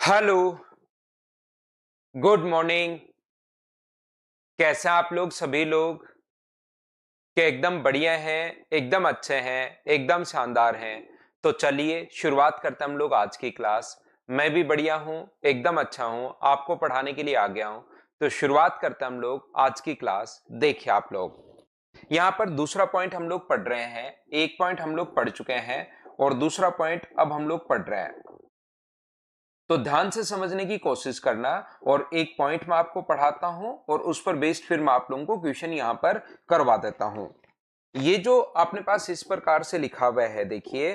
Hello. Good morning. कैसे हैं आप लोग सभी लोग? क्या एकदम बढ़िया हैं, एकदम अच्छे हैं, एकदम शानदार हैं? तो चलिए शुरुआत करते हैं हम लोग आज की क्लास। मैं भी बढ़िया हूं, एकदम अच्छा हूं, आपको पढ़ाने के लिए आ गया हूं। तो शुरुआत करते हैं हम लोग आज की क्लास। देखिए आप लोग, यहां पर दूसरा पॉइंट हम लोग पढ़ रहे हैं। एक पॉइंट हम लोग पढ़ चुके हैं और दूसरा पॉइंट अब हम लोग पढ़ रहे हैं। तो ध्यान से समझने की कोशिश करना। और एक पॉइंट मैं आपको पढ़ाता हूं और उस पर बेस्ड फिर मैं आप लोगों को क्वेश्चन यहां पर करवा देता हूं। ये जो अपने पास इस प्रकार से लिखा हुआ है, देखिए,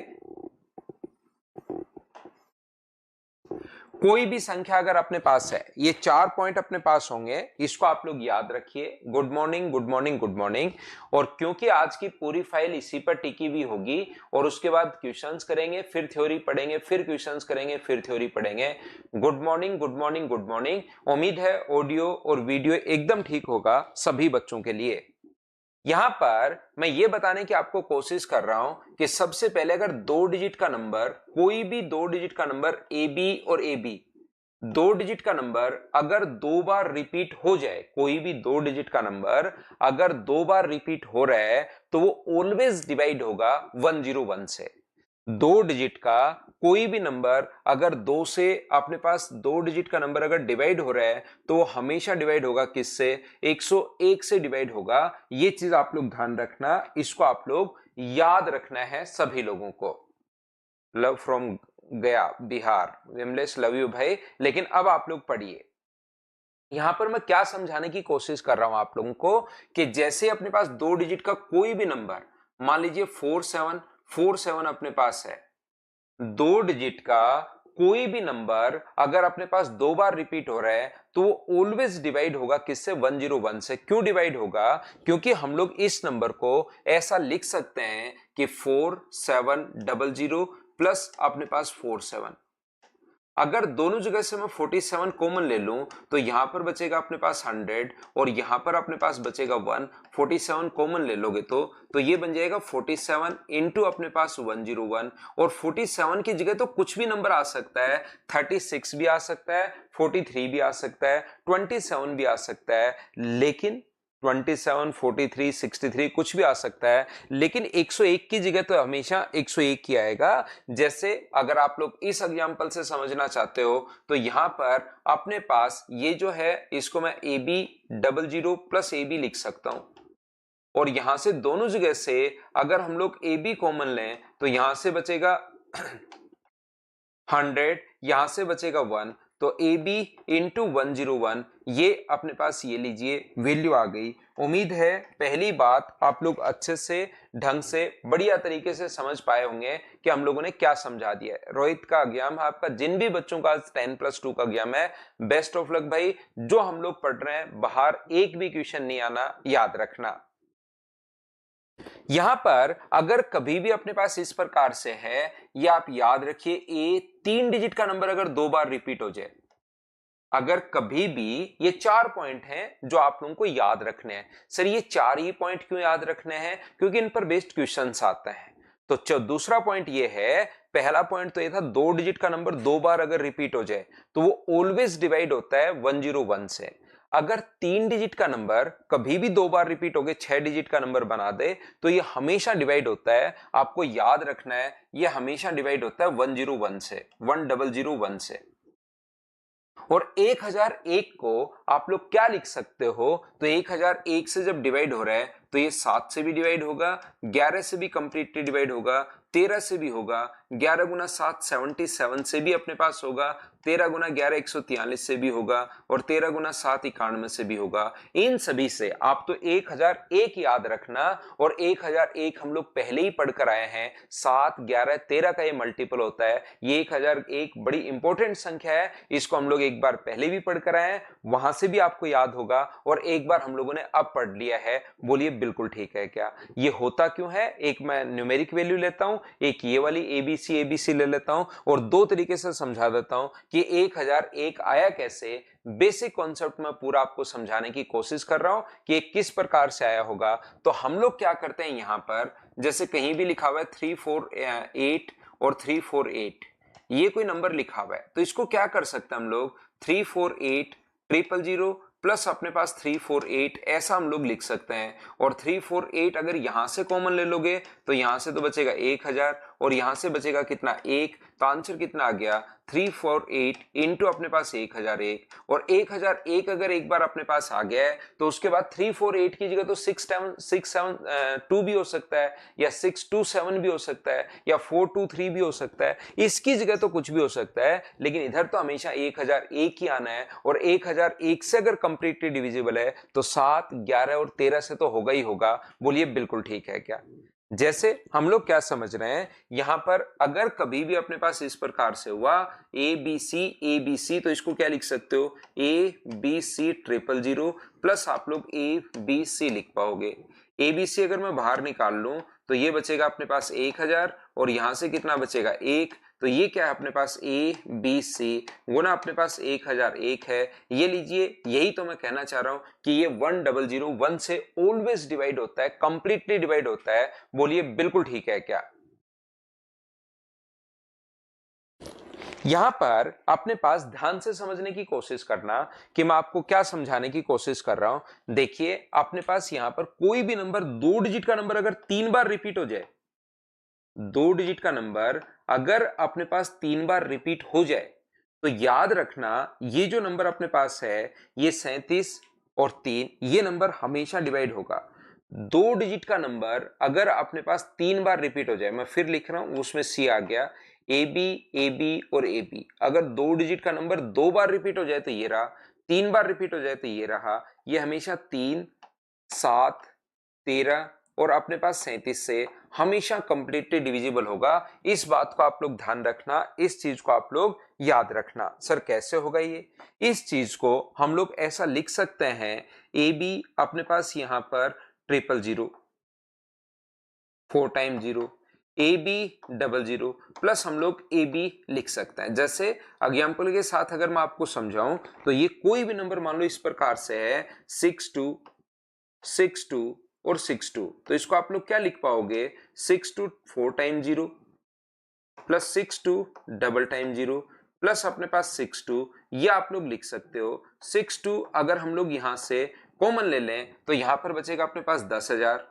कोई भी संख्या अगर अपने पास है, ये चार पॉइंट अपने पास होंगे, इसको आप लोग याद रखिए। Good morning, good morning, good morning. और क्योंकि आज की पूरी फाइल इसी पर टिकी हुई होगी और उसके बाद क्वेश्चंस करेंगे, फिर थ्योरी पढ़ेंगे, फिर क्वेश्चंस करेंगे, फिर थ्योरी पढ़ेंगे। Good morning, good morning, good morning. उम्मीद है ऑडियो और वीडियो एकदम ठीक होगा सभी बच्चों के लिए। यहां पर मैं ये बताने की आपको कोशिश कर रहा हूं कि सबसे पहले अगर दो डिजिट का नंबर, कोई भी दो डिजिट का नंबर ए बी और ए बी, दो डिजिट का नंबर अगर दो बार रिपीट हो जाए, कोई भी दो डिजिट का नंबर अगर दो बार रिपीट हो रहा है तो वो ऑलवेज डिवाइड होगा 101 से। दो डिजिट का कोई भी नंबर अगर दो से, अपने पास दो डिजिट का नंबर अगर डिवाइड हो रहा है तो वो हमेशा डिवाइड होगा किससे? 101 से डिवाइड होगा। ये चीज आप लोग ध्यान रखना, इसको आप लोग याद रखना है सभी लोगों को। लव फ्रॉम गया बिहार, विमलेश, लव यू भाई। लेकिन अब आप लोग पढ़िए, यहां पर मैं क्या समझाने की कोशिश कर रहा हूं आप लोगों को कि जैसे अपने पास दो डिजिट का कोई भी नंबर, मान लीजिए 4747 अपने पास है, दो डिजिट का कोई भी नंबर अगर अपने पास दो बार रिपीट हो रहा है तो वो ऑलवेज डिवाइड होगा किससे? 101 से। क्यों डिवाइड होगा? क्योंकि हम लोग इस नंबर को ऐसा लिख सकते हैं कि 4700 प्लस अपने पास 47। अगर दोनों जगह से मैं 47 कॉमन ले लूं तो यहां पर बचेगा अपने पास 100 और यहां पर अपने पास बचेगा 1। 47 कॉमन ले लोगे तो ये बन जाएगा 47 इंटू अपने पास 101। और 47 की जगह तो कुछ भी नंबर आ सकता है, 36 भी आ सकता है, 43 भी आ सकता है, 27 भी आ सकता है, लेकिन 27, 43, 63 कुछ भी आ सकता है, लेकिन 101 की जगह तो हमेशा 101 ही आएगा। जैसे अगर आप लोग इस एग्जांपल से समझना चाहते हो तो यहां पर अपने पास ये जो है, इसको मैं A B 00 plus A B लिख सकता हूं। और यहां से दोनों जगह से अगर हम लोग ए बी कॉमन लें तो यहां से बचेगा 100, यहां से बचेगा 1। तो ए बी इंटू 101, ये अपने पास ये लीजिए वैल्यू आ गई। उम्मीद है पहली बात आप लोग अच्छे से, ढंग से, बढ़िया तरीके से समझ पाए होंगे कि हम लोगों ने क्या समझा दिया है। रोहित का एग्जाम है आपका, जिन भी बच्चों का 10+2 का एग्जाम है, बेस्ट ऑफ लक भाई। जो हम लोग पढ़ रहे हैं बाहर एक भी क्वेश्चन नहीं आना, याद रखना। यहां पर अगर कभी भी अपने पास इस प्रकार से है, या आप याद रखिए, ए तीन डिजिट का नंबर अगर दो बार रिपीट हो जाए, अगर कभी भी, ये चार पॉइंट हैं जो आप लोगों को याद रखने हैं। सर ये चार ही पॉइंट क्यों याद रखने हैं? क्योंकि इन पर बेस्ड क्वेश्चंस आते हैं। तो दूसरा पॉइंट ये है, पहला पॉइंट तो ये था दो डिजिट का नंबर दो बार अगर रिपीट हो जाए तो वो ऑलवेज डिवाइड होता है 101 से। अगर तीन डिजिट का नंबर कभी भी दो बार रिपीट हो गए, छह डिजिट का नंबर बना दे, तो ये हमेशा डिवाइड होता है, आपको याद रखना है, ये हमेशा डिवाइड होता है 101 से, 1001 से। और 1001 को आप लोग क्या लिख सकते हो? तो 1001 से जब डिवाइड हो रहा है तो ये 7 से भी डिवाइड होगा, 11 से भी कंप्लीटली डिवाइड होगा, 13 से भी होगा, 11 गुना 7 77 से भी अपने पास होगा, 13 गुना 11 143 से भी होगा, और 13 गुना 7 91 से भी होगा। इन सभी से आप तो 1001 याद रखना। और 1001 हम लोग पहले ही पढ़कर आए हैं, 7 11 13 का ये मल्टीपल होता है। ये 1001 बड़ी इंपॉर्टेंट संख्या है, इसको हम लोग एक बार पहले भी पढ़कर आए हैं, वहां से भी आपको याद होगा, और एक बार हम लोगों ने अब पढ़ लिया है। बोलिए बिल्कुल ठीक है क्या? ये होता क्यों है? एक मैं न्यूमेरिक वैल्यू लेता हूं, एक ये वाली एबीसी ले लेता हूं, और दो तरीके से समझा देता हूं कि 1001 आया कैसे। बेसिक कॉन्सेप्ट में पूरा आपको समझाने की कोशिश कर रहा हूं कि किस प्रकार से आया होगा। तो हम लोग क्या करते हैं, यहां पर जैसे कहीं भी लिखा हुआ है 348 और 348, ये कोई नंबर लिखा हुआ है, तो इसको क्या कर सकते हैं हम लोग, 348,000 प्लस अपने पास 348 ऐसा हम लोग लिख सकते हैं। और 348 अगर यहां से कॉमन ले लोगे तो यहां से तो बचेगा 1000 और यहां से बचेगा कितना, 1, तो आंसर कितना आ गया, 348 इंटू अपने पास 1001। और 1001 अगर एक बार अपने पास आ गया है तो उसके बाद 348 की जगह तो 672 भी हो सकता है, या 627 भी हो सकता है, या 423 भी हो सकता है, इसकी जगह तो कुछ भी हो सकता है, लेकिन इधर तो हमेशा 1001 ही आना है। और 1001 से अगर कंप्लीटली डिविजिबल है तो 7, 11 और 13 से तो होगा ही होगा। बोलिए बिल्कुल ठीक है क्या? जैसे हम लोग क्या समझ रहे हैं, यहां पर अगर कभी भी अपने पास इस प्रकार से हुआ ABC तो इसको क्या लिख सकते हो, ABC 000 प्लस आप लोग ABC लिख पाओगे। ABC अगर मैं बाहर निकाल लूं तो ये बचेगा अपने पास 1000 और यहां से कितना बचेगा 1, तो ये क्या है अपने पास ABC गुना अपने पास 1001 है। ये लीजिए, यही तो मैं कहना चाह रहा हूं कि ये 1001 से ऑलवेज डिवाइड होता है, कंप्लीटली डिवाइड होता है। बोलिए बिल्कुल ठीक है क्या? यहां पर अपने पास ध्यान से समझने की कोशिश करना कि मैं आपको क्या समझाने की कोशिश कर रहा हूं। देखिए अपने पास यहां पर कोई भी नंबर, 2 डिजिट का नंबर अगर 3 बार रिपीट हो जाए, 2 डिजिट का नंबर अगर अपने पास 3 बार रिपीट हो जाए तो याद रखना ये जो नंबर अपने पास है ये 37 और 3 ये नंबर हमेशा डिवाइड होगा। 2 डिजिट का नंबर अगर अपने पास 3 बार रिपीट हो जाए, मैं फिर लिख रहा हूं, उसमें सी आ गया, ए बी, ए बी और ए बी, अगर 2 डिजिट का नंबर 2 बार रिपीट हो जाए तो ये रहा, 3 बार रिपीट हो जाए तो ये रहा, ये हमेशा 3, 7, 13 और अपने पास 37 से हमेशा कंप्लीटली डिविजिबल होगा। इस बात को आप लोग ध्यान रखना, इस चीज को आप लोग याद रखना। सर कैसे होगा ये? इस चीज को हम लोग ऐसा लिख सकते हैं, ए बी अपने पास यहां पर 000 4 टाइम 0, ए बी 00 प्लस हम लोग ए बी लिख सकते हैं। जैसे एग्जाम्पल के साथ अगर मैं आपको समझाऊं तो ये कोई भी नंबर मान लो इस प्रकार से है 62, 62 और 62, तो इसको आप लोग क्या लिख पाओगे, 62 4 time 0 plus 62 double time 0 plus अपने पास 62, ये आप लोग लिख सकते हो। 62 अगर हम लोग यहां से कॉमन ले लें तो यहां पर बचेगा अपने पास 10,000,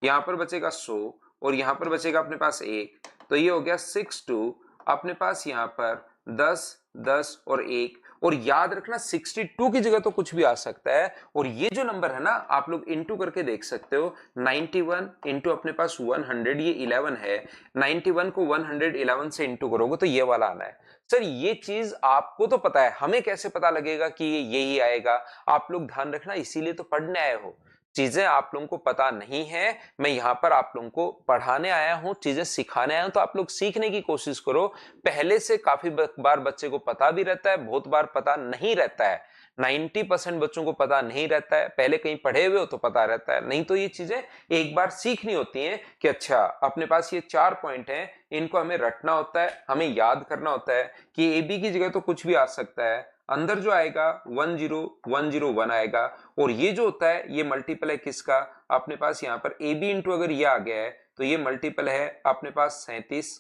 यहां पर बचेगा 100 और यहां पर बचेगा अपने पास 1, तो ये हो गया 62 अपने पास यहां पर 10, 10 और 1। और याद रखना 62 की जगह तो कुछ भी आ सकता है। और ये जो नंबर है ना आप लोग इंटू करके देख सकते हो, 91 इंटू अपने पास 100 ये 11 है, 91 को 111 से इंटू करोगे तो ये वाला आना है। सर ये चीज आपको तो पता है, हमें कैसे पता लगेगा कि ये यही आएगा? आप लोग ध्यान रखना, इसीलिए तो पढ़ने आए हो। चीजें आप लोगों को पता नहीं है, मैं यहाँ पर आप लोगों को पढ़ाने आया हूँ, चीजें सिखाने आया हूँ, तो आप लोग सीखने की कोशिश करो। पहले से काफी बार बच्चे को पता भी रहता है, बहुत बार पता नहीं रहता है। 90% बच्चों को पता नहीं रहता है, पहले कहीं पढ़े हुए हो तो पता रहता है, नहीं तो ये चीजें एक बार सीखनी होती हैं कि अच्छा अपने पास ये 4 पॉइंट हैं, इनको हमें रटना होता है, हमें याद करना होता है कि ए बी की जगह तो कुछ भी आ सकता है। अंदर जो आएगा 10101 आएगा, और ये जो होता है ये मल्टीपल है किसका, अपने पास यहाँ पर ए बी इंटू अगर ये आ गया है तो ये मल्टीपल है अपने पास 37,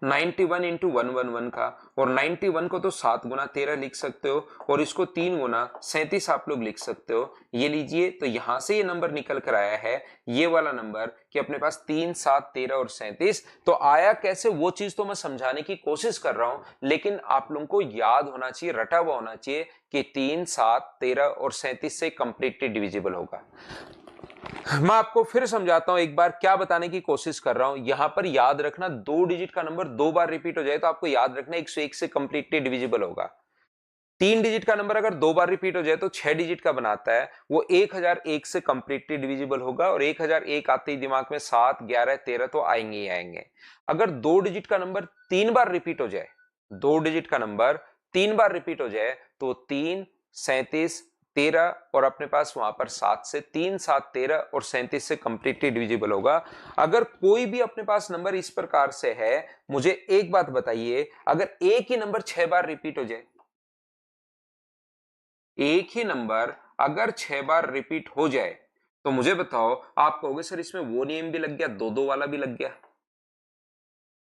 91 इंटू 111 का, और 91 को तो 7 गुना 13 लिख सकते हो और इसको 3 गुना 37 आप लोग लिख सकते हो। ये लीजिए, तो यहां से ये नंबर निकल कर आया है, ये वाला नंबर कि अपने पास 3, 7, 13 और 37। तो आया कैसे वो चीज तो मैं समझाने की कोशिश कर रहा हूं, लेकिन आप लोगों को याद होना चाहिए, रटा हुआ होना चाहिए कि 3, 7, 13 और 37 से कंप्लीटली डिविजिबल होगा। मैं आपको फिर समझाता हूं, एक बार क्या बताने की कोशिश कर रहा हूं। यहां पर याद रखना 2 डिजिट का नंबर 2 बार रिपीट हो जाए तो आपको याद रखना 101 से कंप्लीटली डिविजिबल होगा। 3 डिजिट का नंबर अगर 2 बार रिपीट हो जाए तो 6 डिजिट का बनाता है, वो 1001 से कंप्लीटली डिविजिबल होगा। और 1001 आते ही दिमाग में 7, 11, 13 तो आएंगे ही आएंगे। अगर 2 डिजिट का नंबर 3 बार रिपीट हो जाए, 2 डिजिट का नंबर 3 बार रिपीट हो जाए तो 3, 37, 13 और अपने पास वहां पर 7 से 3, 7, 13 और 37 से कंप्लीटली डिविजिबल होगा। अगर कोई भी अपने पास नंबर इस प्रकार से है, मुझे एक बात बताइए, अगर एक ही नंबर 6 बार रिपीट हो जाए, एक ही नंबर अगर 6 बार रिपीट हो जाए तो मुझे बताओ, आप कहोगे सर इसमें वो नियम भी लग गया, 2-2 वाला भी लग गया।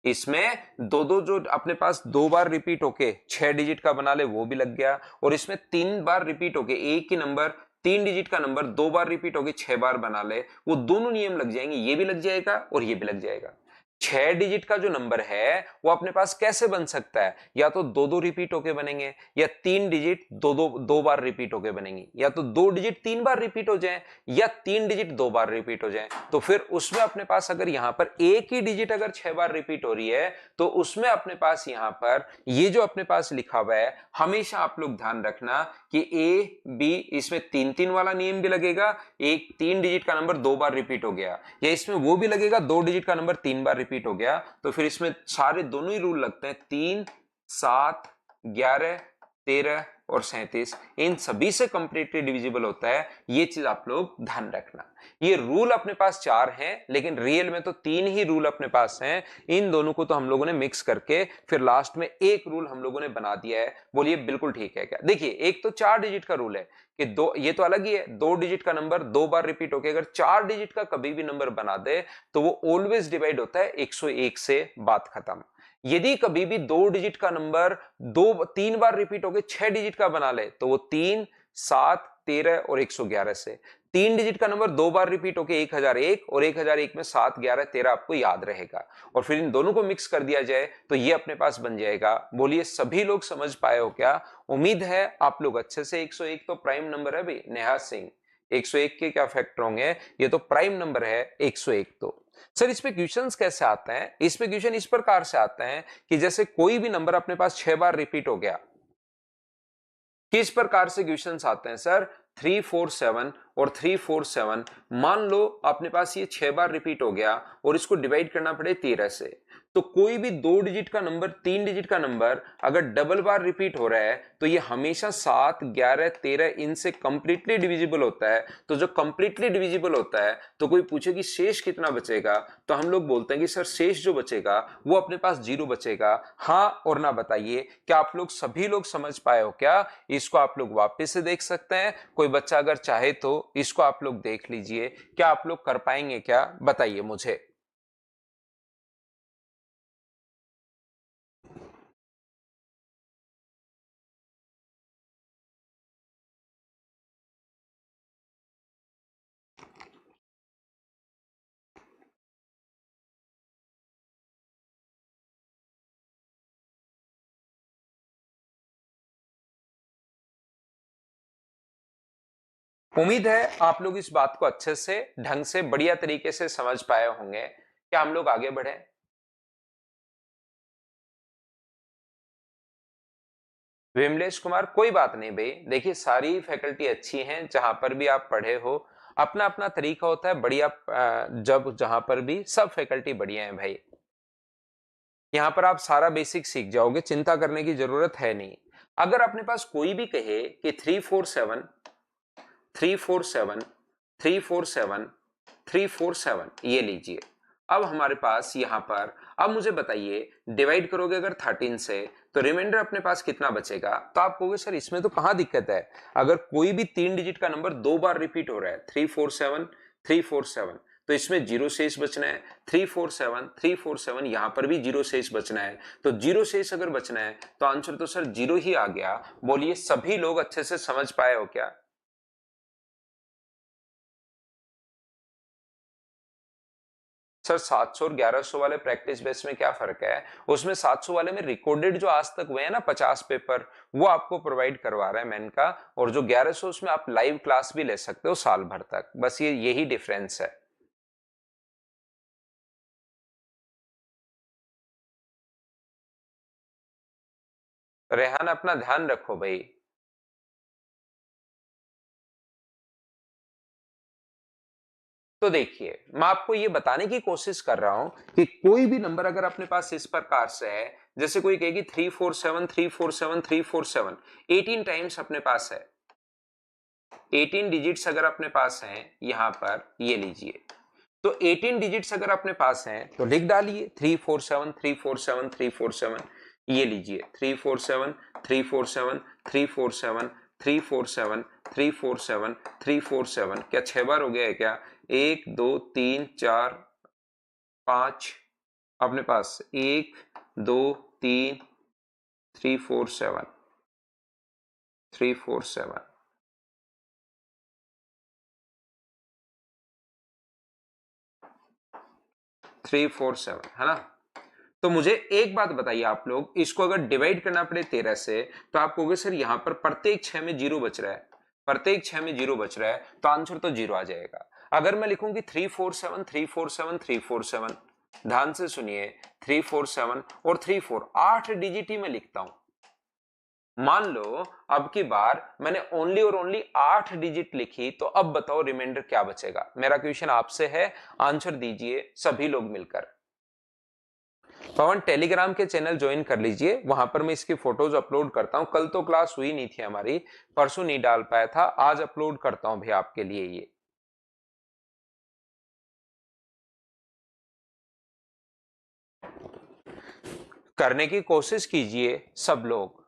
इसमें दो दो जो अपने पास 2 बार रिपीट होके 6 डिजिट का बना ले वो भी लग गया, और इसमें 3 बार रिपीट होके एक ही नंबर 3 डिजिट का नंबर 2 बार रिपीट होके 6 बार बना ले, वो दोनों नियम लग जाएंगे, ये भी लग जाएगा और ये भी लग जाएगा। 6 डिजिट का जो नंबर है वो अपने पास कैसे बन सकता है, या तो दो दो रिपीट होके बनेंगे, या 3 डिजिट दो बार रिपीट होके बनेंगी, या तो 2 डिजिट 3 बार रिपीट हो जाए, या 3 डिजिट 2 बार रिपीट हो जाए। तो फिर उसमें अपने पास अगर यहां पर एक ही डिजिट अगर 6 बार रिपीट हो रही है तो उसमें अपने पास यहां पर ये जो अपने पास लिखा हुआ है, हमेशा आप लोग ध्यान रखना कि ए बी, इसमें 3-3 वाला नियम भी लगेगा, एक 3 डिजिट का नंबर 2 बार रिपीट हो गया, या इसमें वो भी लगेगा 2 डिजिट का नंबर 3 बार रिपीट हो गया, तो फिर इसमें सारे दोनों ही रूल लगते हैं, 3, 7, 11, 13 और 37, इन सभी से कंप्लीटली डिविजिबल होता है। ये चीज आप लोग ध्यान रखना। ये रूल अपने पास 4 हैं, लेकिन रियल में तो 3 ही रूल अपने पास हैं। इन दोनों को तो हम लोगों ने मिक्स करके फिर लास्ट में एक रूल हम लोगों ने बना दिया है। बोलिए बिल्कुल ठीक है क्या? देखिए, एक तो 4 डिजिट का रूल है कि दो, ये तो अलग ही है, 2 डिजिट का नंबर 2 बार रिपीट होकर अगर 4 डिजिट का कभी भी नंबर बना दे तो वो ऑलवेज डिवाइड होता है 101 से, बात खत्म। यदि कभी भी 2 डिजिट का नंबर 3 बार रिपीट होकर 6 डिजिट का बना ले तो वो 3, 7, 13 और 111 से। 3 डिजिट का नंबर 2 बार रिपीट होकर 1001, और 1001 में 7, 11, 13 आपको याद रहेगा, और फिर इन दोनों को मिक्स कर दिया जाए तो ये अपने पास बन जाएगा। बोलिए सभी लोग समझ पाए हो क्या? उम्मीद है आप लोग अच्छे से। 101 तो प्राइम नंबर है भाई नेहा सिंह, 101 के क्या फैक्टर होंगे, ये तो प्राइम नंबर है 101। तो सर इस पे क्वेश्चंस कैसे आते हैं? इस पे क्वेश्चन इस प्रकार से आते हैं कि जैसे कोई भी नंबर अपने पास 6 बार रिपीट हो गया, किस प्रकार से क्वेश्चंस आते हैं सर? 347 और 347, मान लो अपने पास ये 6 बार रिपीट हो गया और इसको डिवाइड करना पड़े 13 से, तो कोई भी 2 डिजिट का नंबर 3 डिजिट का नंबर अगर डबल बार रिपीट हो रहा है तो ये हमेशा 7, 11, 13 इनसे कंप्लीटली डिविजिबल होता है। तो जो कंप्लीटली डिविजिबल होता है तो कोई पूछे कि शेष कितना बचेगा, तो हम लोग बोलते हैं कि सर शेष जो बचेगा वो अपने पास 0 बचेगा। हाँ और ना बताइए, क्या आप लोग सभी लोग समझ पाए हो क्या? इसको आप लोग वापस से देख सकते हैं, कोई बच्चा अगर चाहे तो इसको आप लोग देख लीजिए, क्या आप लोग कर पाएंगे क्या? बताइए मुझे। उम्मीद है आप लोग इस बात को अच्छे से ढंग से बढ़िया तरीके से समझ पाए होंगे। क्या हम लोग आगे बढ़े? विमलेश कुमार, कोई बात नहीं भाई, देखिए सारी फैकल्टी अच्छी हैं, जहां पर भी आप पढ़े हो अपना अपना तरीका होता है बढ़िया। जब जहां पर भी सब फैकल्टी बढ़िया है भाई, यहाँ पर आप सारा बेसिक सीख जाओगे, चिंता करने की जरूरत है नहीं। अगर अपने पास कोई भी कहे कि 347, 347, 347, 347, ये लीजिए। अब हमारे पास यहां पर, अब मुझे बताइए डिवाइड करोगे अगर 13 से तो रिमाइंडर अपने पास कितना बचेगा? तो आप कहोगे सर इसमें तो कहां दिक्कत है, अगर कोई भी 3 डिजिट का नंबर 2 बार रिपीट हो रहा है, 347, 347, तो इसमें 0 शेष बचना है। 347, 347, यहां पर भी 0 शेष बचना है। तो 0 शेष अगर बचना है तो आंसर तो सर 0 ही आ गया। बोलिए सभी लोग अच्छे से समझ पाए हो क्या? सर 700 और 1100 वाले प्रैक्टिस बेस में क्या फर्क है? उसमें 700 वाले में रिकॉर्डेड जो आज तक हुए हैं ना 50 पेपर, वो आपको प्रोवाइड करवा रहा है मैन का, और जो 1100 उसमें आप लाइव क्लास भी ले सकते हो साल भर तक, बस ये यही डिफरेंस है। रेहान अपना ध्यान रखो भाई। तो देखिए मैं आपको ये बताने की कोशिश कर रहा हूं कि कोई भी नंबर अगर अपने पास इस प्रकार से है, जैसे कोई कहेगी 347, 347, 347, 18 टाइम्स अपने पास है, 18 डिजिट्स अगर अपने पास हैं यहां पर, ये लीजिए। तो 18 डिजिट्स अगर अपने पास हैं तो लिख डालिए 347, 347, 347, ये लीजिए 347, 347, 347, 347, 347, 347। क्या 6 बार हो गया है क्या? 1, 2, 3, 4, 5, अपने पास 1 2 3 3 4 7 3 4 7 3 4 7 है ना। तो मुझे एक बात बताइए, आप लोग इसको अगर डिवाइड करना पड़े 13 से तो आप कहोगे सर यहां पर प्रत्येक 6 में जीरो बच रहा है, प्रत्येक 6 में जीरो बच रहा है, तो आंसर तो जीरो आ जाएगा। अगर मैं लिखूंगी 3 4 7 3 4 7 3 4 7, ध्यान से सुनिए, 3 4 7 और 3 4 8 डिजिट ही मैं लिखता हूं। मान लो अब की बार मैंने ओनली और ओनली 8 डिजिट लिखी, तो अब बताओ रिमाइंडर क्या बचेगा। मेरा क्वेश्चन आपसे है, आंसर दीजिए सभी लोग मिलकर। पवन टेलीग्राम के चैनल ज्वाइन कर लीजिए, वहां पर मैं इसकी फोटोज अपलोड करता हूं। कल तो क्लास हुई नहीं थी हमारी, परसों नहीं डाल पाया था, आज अपलोड करता हूं भैया आपके लिए। ये करने की कोशिश कीजिए सब लोग।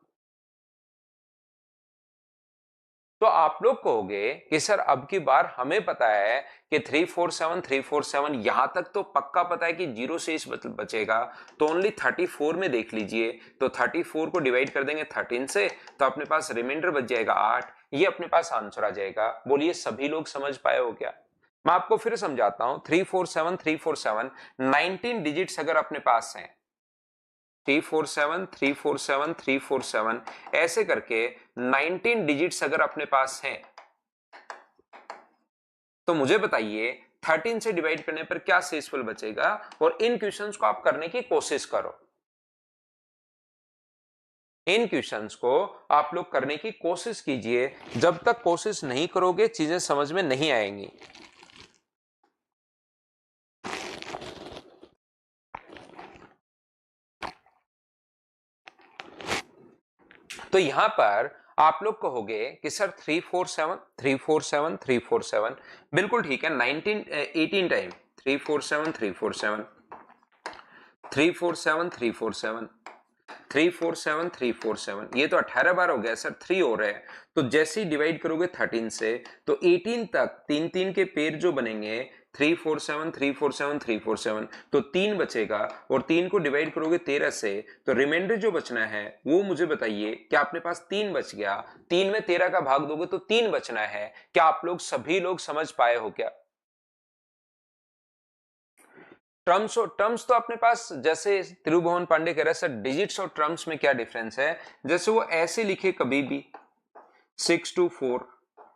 तो आप लोग कहोगे कि सर अब की बार हमें पता है कि 3 4 7 यहां तक तो पक्का पता है कि जीरो शेष बचेगा, तो ओनली 34 में देख लीजिए। तो 34 को डिवाइड कर देंगे 13 से, तो अपने पास रिमाइंडर बच जाएगा 8। ये अपने पास आंसर आ जाएगा। बोलिए सभी लोग समझ पाए हो क्या? मैं आपको फिर समझाता हूं। 3 4 7 19 डिजिट्स अगर अपने पास हैं, 3 4 7 ऐसे करके 19 डिजिट्स अगर अपने पास हैं, तो मुझे बताइए 13 से डिवाइड करने पर क्या शेषफल बचेगा। और इन क्वेश्चंस को आप करने की कोशिश करो, इन क्वेश्चंस को आप लोग करने की कोशिश कीजिए। जब तक कोशिश नहीं करोगे चीजें समझ में नहीं आएंगी। तो यहां पर आप लोग कहोगे कि सर 3 4 7 बिल्कुल ठीक है। 18 टाइम 3 4 7 3 4 7 ये तो 18 बार हो गया सर, 3 हो रहे हैं। तो जैसे ही डिवाइड करोगे 13 से, तो 18 तक तीन तीन के पेयर जो बनेंगे 3 4 7 तो 3 बचेगा। और 3 को डिवाइड करोगे 13 से, तो रिमाइंडर जो बचना है वो मुझे बताइए। क्या अपने पास 3 बच गया? 3 में 13 का भाग दोगे तो 3 बचना है। क्या आप लोग सभी लोग समझ पाए हो क्या? टर्म्स तो अपने पास, जैसे त्रिभुवन पांडे कह रहे हैं सर डिजिट्स और टर्म्स में क्या डिफरेंस है। जैसे वो ऐसे लिखे कभी भी 6 to 4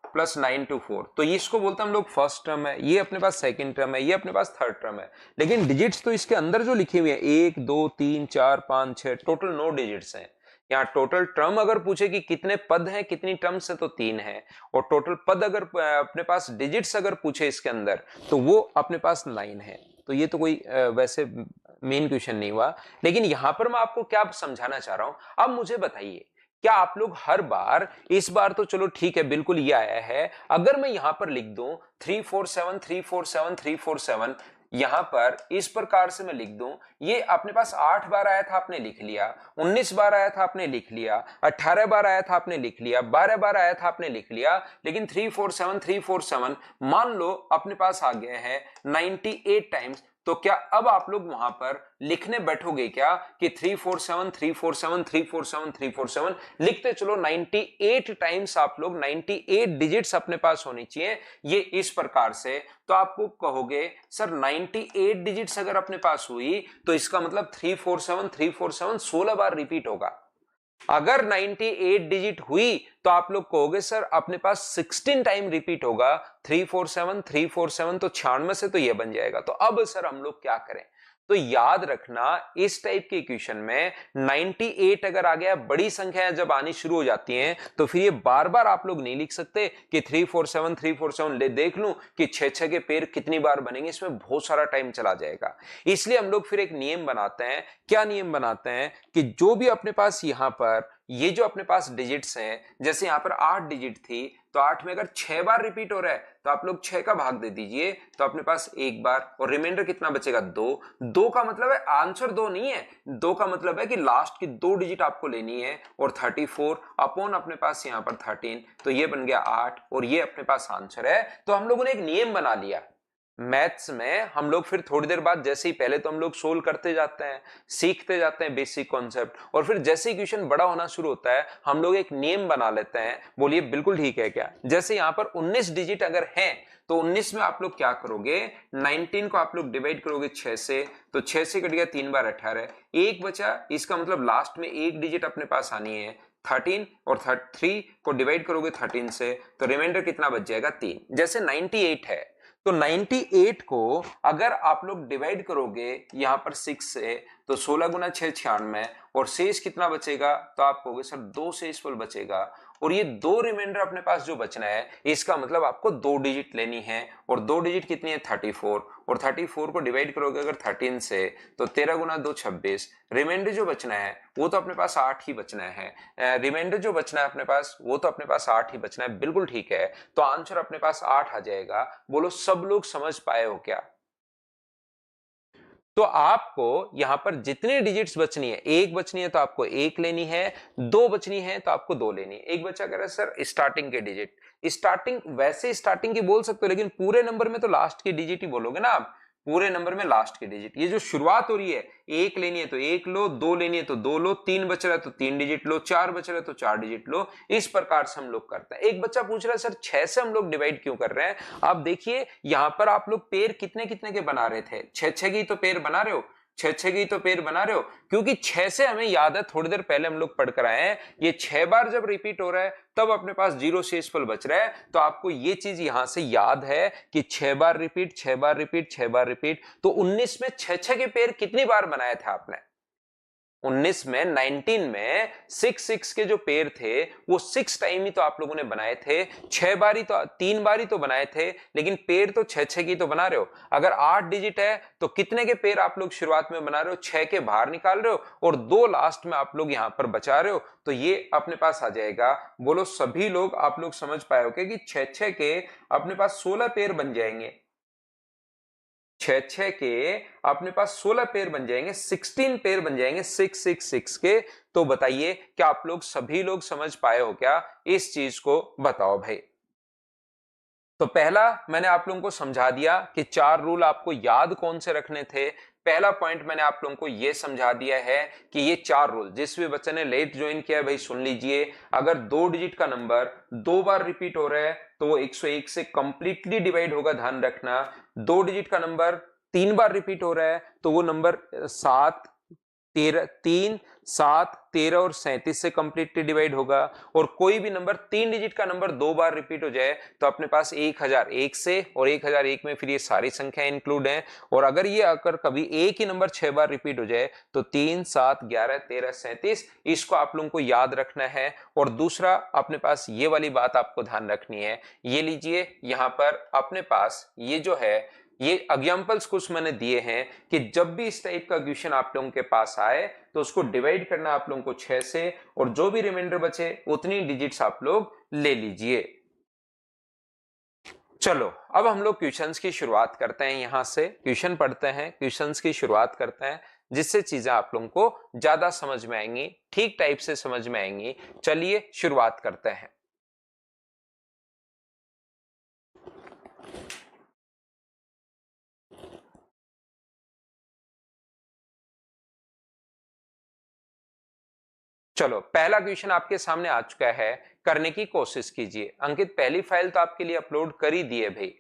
प्लस 9 to 4, तो ये इसको बोलते हैं हम लोग फर्स्ट टर्म है, ये अपने पास सेकंड टर्म है, ये अपने पास थर्ड टर्म है। लेकिन डिजिट्स तो इसके अंदर जो लिखे हुए हैं 1 2 3 4 5 6 टोटल 9 डिजिट्स हैं। यहाँ टोटल टर्म अगर पूछे कि कितने पद हैं कितनी टर्म्स है, तो 3 है। और टोटल पद अगर अपने पास डिजिट्स अगर पूछे इसके अंदर, तो वो अपने पास 9 है। तो ये तो कोई वैसे मेन क्वेश्चन नहीं हुआ। लेकिन यहां पर मैं आपको क्या समझाना चाह रहा हूं, अब मुझे बताइए, क्या आप लोग हर बार, इस बार तो चलो ठीक है बिल्कुल ये आया है, अगर मैं यहां पर लिख दूं 3 4 7 यहां पर इस प्रकार से मैं लिख दूं, ये अपने पास 8 बार आया था आपने लिख लिया, 19 बार आया था आपने लिख लिया, 18 बार आया था आपने लिख लिया, 12 बार आया था आपने लिख लिया। लेकिन 3 4 7 मान लो अपने पास आ गए हैं 98 टाइम्स, तो क्या अब आप लोग वहां पर लिखने बैठोगे क्या कि 3 4 7 लिखते चलो 98 टाइम्स, आप लोग 98 डिजिट्स अपने पास होनी चाहिए ये इस प्रकार से। तो आपको कहोगे सर 98 डिजिट्स अगर अपने पास हुई, तो इसका मतलब 3 4 7 16 बार रिपीट होगा। अगर 98 डिजिट हुई, तो आप लोग कहोगे सर अपने पास 16 टाइम रिपीट होगा। 3 4 7 तो 96 से तो ये बन जाएगा। तो अब सर हम लोग क्या करें? तो याद रखना इस टाइप के इक्वेशन में 98 अगर आ गया, बड़ी संख्या जब आनी शुरू हो जाती हैं, तो फिर ये बार बार आप लोग नहीं लिख सकते कि 3 4 7 ले देख लूं कि 6 के पेड़ कितनी बार बनेंगे, इसमें बहुत सारा टाइम चला जाएगा। इसलिए हम लोग फिर एक नियम बनाते हैं। क्या नियम बनाते हैं कि जो भी अपने पास यहां पर ये जो अपने पास डिजिट्स हैं, जैसे यहां पर 8 डिजिट थी, तो 8 में अगर 6 बार रिपीट हो रहा है, तो आप लोग 6 का भाग दे दीजिए, तो अपने पास एक बार, और रिमाइंडर कितना बचेगा 2। 2 का मतलब है आंसर 2 नहीं है, 2 का मतलब है कि लास्ट की 2 डिजिट आपको लेनी है। और 34 अपॉन अपने पास यहां पर 13, तो ये बन गया 8, और ये अपने पास आंसर है। तो हम लोगों ने एक नियम बना लिया मैथ्स में हम लोग फिर थोड़ी देर बाद जैसे ही पहले तो हम लोग सोल्व करते जाते हैं, सीखते जाते हैं बेसिक कॉन्सेप्ट, और फिर जैसे ही क्वेश्चन बड़ा होना शुरू होता है हम लोग एक नियम बना लेते हैं। बोलिए बिल्कुल ठीक है क्या? जैसे यहाँ पर 19 डिजिट अगर है तो 19 में आप लोग क्या करोगे, 19 को आप लोग डिवाइड करोगे 6 से, तो 6 से कट गया 3 बार 18, एक बचा, इसका मतलब लास्ट में एक डिजिट अपने पास आनी है 13, और 3 को डिवाइड करोगे 13 से तो रिमाइंडर कितना बच जाएगा 3। जैसे 98 है तो 98 को अगर आप लोग डिवाइड करोगे यहां पर 6 से तो 16 गुना 6 96, और शेष कितना बचेगा, तो आप कहोगे सर 2 शेष फल बचेगा, और ये 2 रिमाइंडर अपने पास जो बचना है इसका मतलब आपको 2 डिजिट लेनी है, और 2 डिजिट कितनी है 34, और 34 को डिवाइड करोगे अगर 13 से तो 13 गुना 2 26, रिमाइंडर जो बचना है वो तो अपने पास 8 ही बचना है, रिमाइंडर जो बचना है अपने पास वो तो अपने पास 8 ही बचना है, बिल्कुल ठीक है। तो आंसर अपने पास 8 आ जाएगा। बोलो सब लोग समझ पाए हो क्या? तो आपको यहां पर जितनी डिजिट्स बचनी है, एक बचनी है तो आपको एक लेनी है, दो बचनी है तो आपको दो लेनी है। एक बच्चा कह रहा है सर स्टार्टिंग के डिजिट, स्टार्टिंग वैसे स्टार्टिंग की बोल सकते हो लेकिन पूरे नंबर में तो लास्ट की डिजिट ही बोलोगे ना आप, पूरे नंबर में लास्ट की डिजिट। ये जो शुरुआत हो रही है, एक लेनी है तो एक लो, दो लेनी है तो दो लो, तीन बच रहा है तो तीन डिजिट लो, चार बच रहा है तो चार डिजिट लो, इस प्रकार से हम लोग करते हैं। एक बच्चा पूछ रहा है सर 6 से हम लोग डिवाइड क्यों कर रहे हैं? आप देखिए यहां पर आप लोग पेड़ कितने कितने के बना रहे थे, 6 की तो पेड़ बना रहे हो, 6 की तो पेड़ बना रहे हो, क्योंकि 6 से हमें याद है थोड़ी देर पहले हम लोग पढ़ कर आए हैं, ये 6 बार जब रिपीट हो रहा है तब अपने पास 0 शेषफल बच रहा है। तो आपको ये चीज यहां से याद है कि 6 बार रिपीट, 6 बार रिपीट, 6 बार रिपीट, तो 19 में 6 के पेड़ कितनी बार बनाए थे आपने? 19 में 19 में 6 के जो पेड़ थे वो 6 टाइम ही तो आप लोगों ने बनाए थे, 6 बार ही तो, 3 बार ही तो बनाए थे, लेकिन पेड़ तो 6 की तो बना रहे हो। अगर 8 डिजिट है तो कितने के पेड़ आप लोग शुरुआत में बना रहे हो? 6 के बाहर निकाल रहे हो और 2 लास्ट में आप लोग यहां पर बचा रहे हो, तो ये अपने पास आ जाएगा। बोलो सभी लोग आप लोग समझ पाए हो कि 6 के अपने पास 16 पेड़ बन जाएंगे, 6 के अपने पास 16 पेयर बन जाएंगे, 16 पेयर बन जाएंगे 6 के। तो बताइए क्या आप लोग सभी लोग समझ पाए हो क्या? इस चीज को बताओ भाई। तो पहला मैंने आप लोगों को समझा दिया कि 4 रूल आपको याद कौन से रखने थे। पहला पॉइंट मैंने आप लोगों को यह समझा दिया है कि ये 4 रूल, जिस भी बच्चे ने लेट ज्वाइन किया है भाई सुन लीजिए। अगर 2 डिजिट का नंबर 2 बार रिपीट हो रहा है तो वो 101 से कंप्लीटली डिवाइड होगा, ध्यान रखना। 2 डिजिट का नंबर 3 बार रिपीट हो रहा है तो वो नंबर 7, 13, 3, 7, 13 और 37 से कंप्लीटली डिवाइड होगा। और कोई भी नंबर 3 डिजिट का नंबर 2 बार रिपीट हो जाए तो अपने पास 1001 से, और 1001 में फिर ये सारी संख्या इंक्लूड हैं। और अगर ये अगर कभी एक ही नंबर 6 बार रिपीट हो जाए तो 3, 7, 11, 13, 37, इसको आप लोगों को याद रखना है। और दूसरा अपने पास ये वाली बात आपको ध्यान रखनी है, ये लीजिए यहां पर अपने पास ये जो है, ये एग्जांपल्स कुछ मैंने दिए हैं कि जब भी इस टाइप का क्वेश्चन आप लोगों के पास आए तो उसको डिवाइड करना आप लोगों को 6 से, और जो भी रिमाइंडर बचे उतनी डिजिट्स आप लोग ले लीजिए। चलो अब हम लोग क्वेश्चंस की शुरुआत करते हैं, यहां से क्वेश्चन पढ़ते हैं, क्वेश्चंस की शुरुआत करते हैं, जिससे चीजें आप लोगों को ज्यादा समझ में आएंगी, ठीक टाइप से समझ में आएंगी। चलिए शुरुआत करते हैं। चलो पहला क्वेश्चन आपके सामने आ चुका है, करने की कोशिश कीजिए। अंकित पहली फाइल तो आपके लिए अपलोड कर ही दी है भाई।